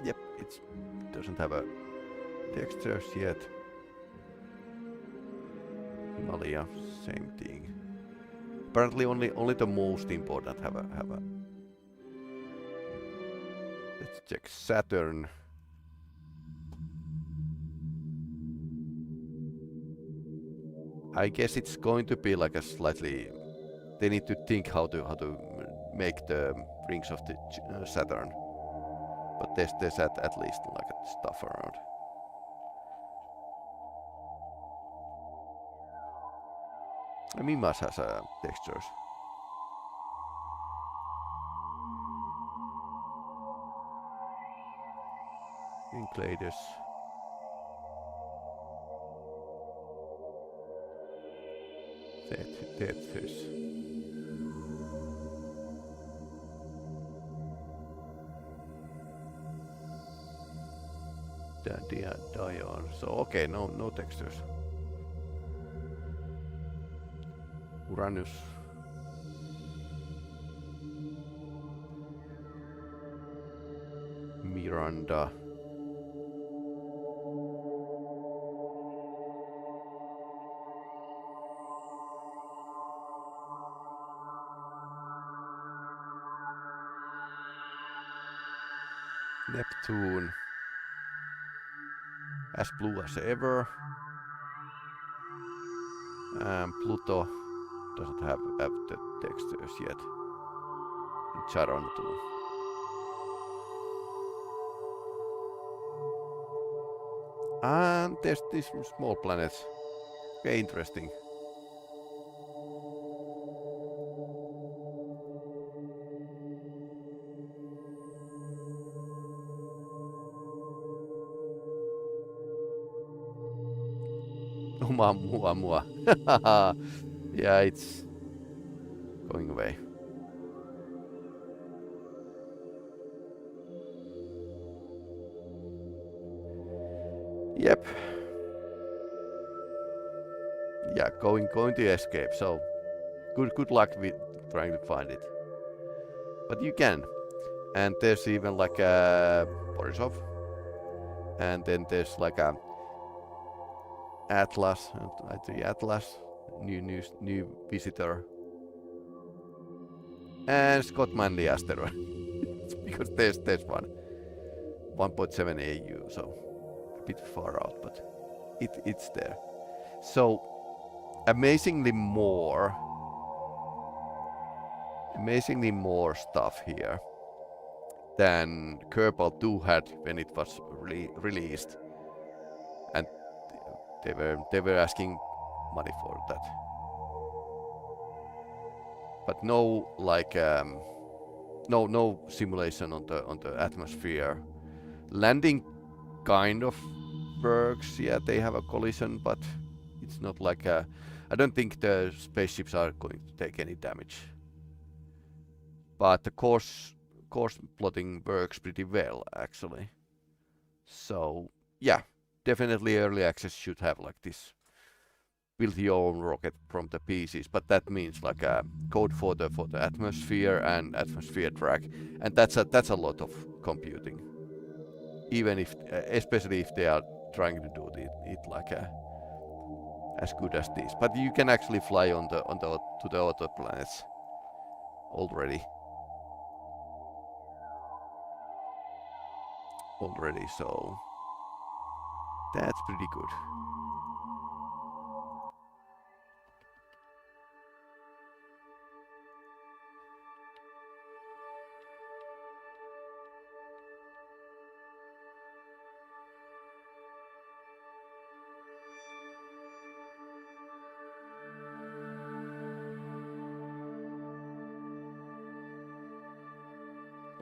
Yep, it doesn't have a textures yet. Himalaya, same thing. Apparently only the most important have a. Let's check Saturn. I guess it's going to be like a slightly. They need to think how to make the rings of the Saturn. But there's at least like stuff around. I mean, Mars has textures. Incladers. Tethys. Dion. So okay, no textures. Uranus. Miranda. Neptune. As blue as ever. Pluto doesn't have the textures yet. And Charon too. And there's these small planets. Okay, interesting. Oumuamua. Yeah, it's going away. Yep. Yeah, going to escape. So good luck with trying to find it. But you can. And there's even like a Borisov. And then there's like a Atlas, the Atlas, new visitor, and Scott Manley asteroid, because there's one, 1.7 AU, so a bit far out, but it's there. So amazingly more stuff here than Kerbal 2 had when it was released, and they were asking money for that. But no like no simulation on the atmosphere. Landing kind of works. Yeah, they have a collision, but it's not like I don't think the spaceships are going to take any damage. But the course plotting works pretty well actually. So yeah, definitely early access should have like this. Build your own rocket from the pieces, but that means like a code for the atmosphere and atmosphere track, and that's a lot of computing. Even if, especially if they are trying to do it like as good as this, but you can actually fly to the other planets already. So that's pretty good.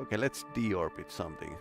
Okay, let's deorbit something.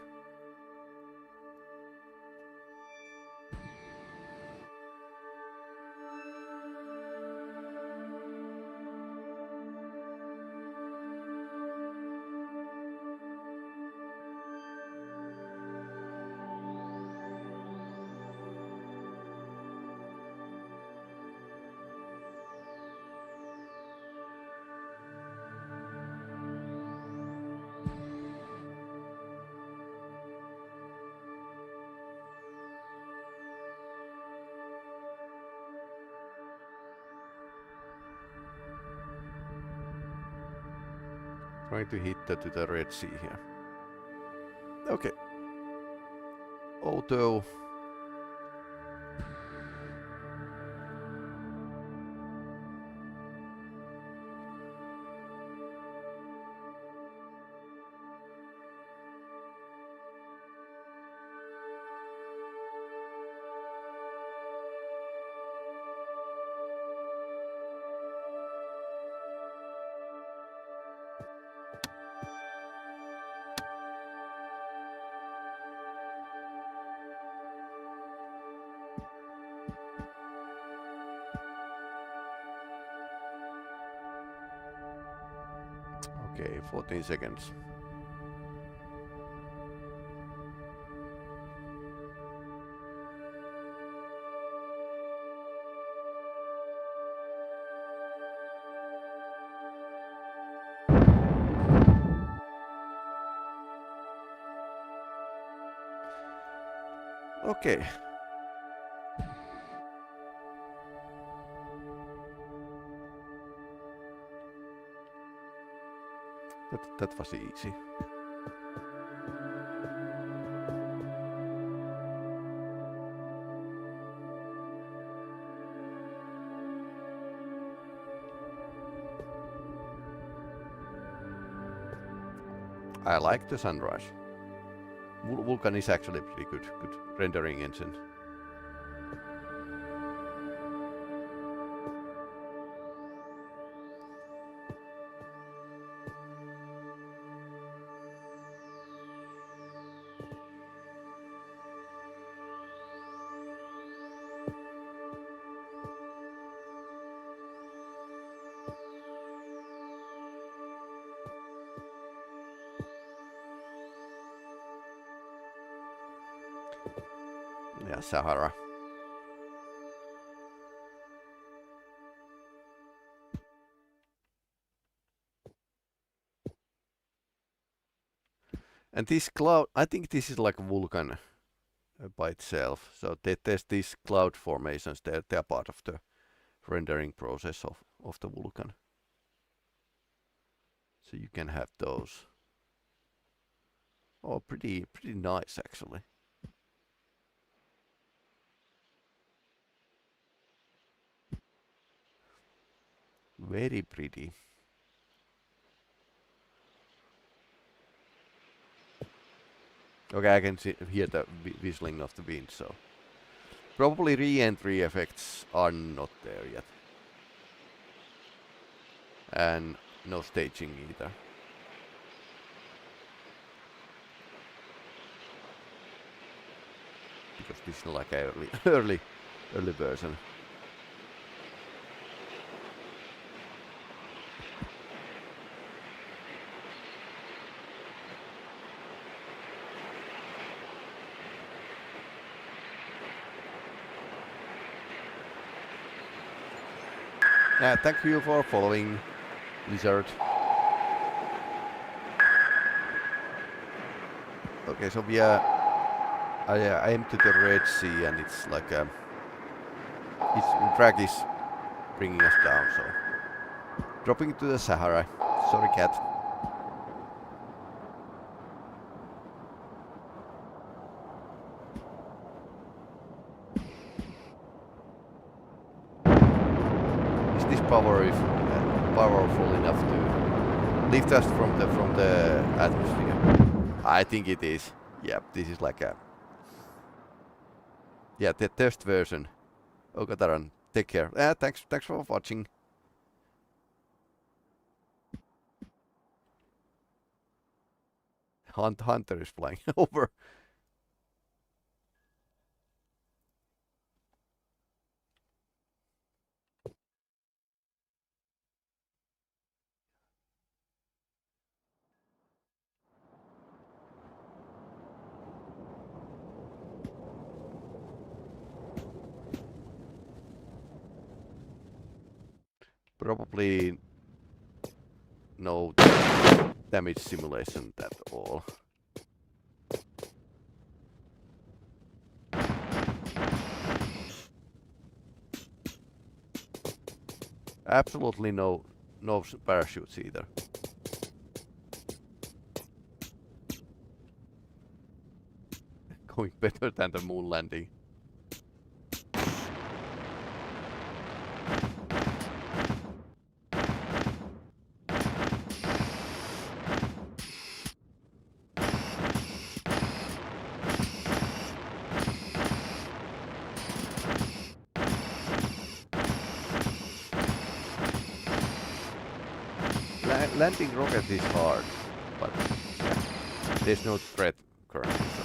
Trying to hit to the Red Sea here. Okay. Although Okay, 14 seconds. Okay. That was easy. I like the sunrise. Vulkan is actually pretty good rendering engine. Yeah, Sahara. And this cloud, I think this is like a Vulkan by itself. So there's these cloud formations, they're part of the rendering process of the Vulkan. So you can have those. Oh, pretty nice actually. Very pretty. Okay, I can hear the whistling of the wind, so probably re-entry effects are not there yet. And no staging either. Because this is like a early version. Thank you for following, Lizard. Okay, so we are. I aim to the Red Sea, and it's like its drag is bringing us down. So dropping to the Sahara. Sorry, cat. Power is powerful enough to lift us from the atmosphere. I think it is. Yeah, this is like a the test version. Okataran, take care. Thanks for watching. Hunter is flying over. Probably no damage simulation at all. Absolutely no parachutes either. Going better than the moon landing. Landing rocket is hard, but yeah, there's no threat currently. So.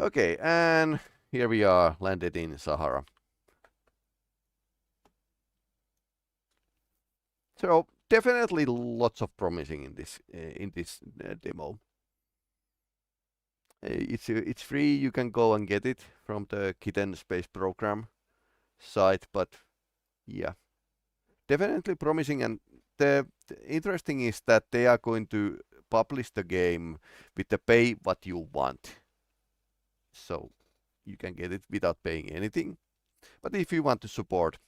Okay, and here we are, landed in Sahara. So definitely lots of promising in this demo. It's free. You can go and get it from the Kitten Space Program site. But yeah, definitely promising. And the interesting is that they are going to publish the game with the pay what you want. So you can get it without paying anything. But if you want to support,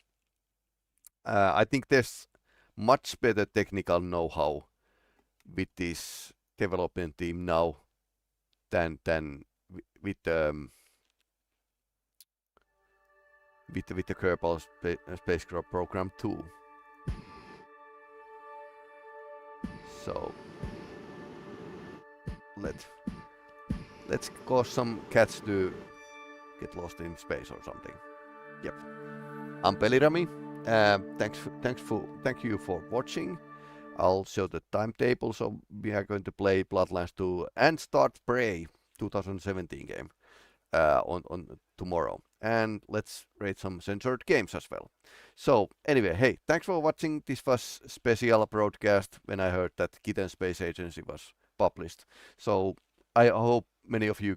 I think there's much better technical know-how with this development team now than with the Kerbal Space Program 2. So let's cause some cats to get lost in space or something. Yep. I'm Peli-Rami. Thank you for watching. I'll show the timetable. So we are going to play Bloodlines 2 and start Prey 2017 game on tomorrow. And let's rate some censored games as well. So anyway, hey, thanks for watching. This was special broadcast when I heard that Kitten Space Agency was published. So I hope many of you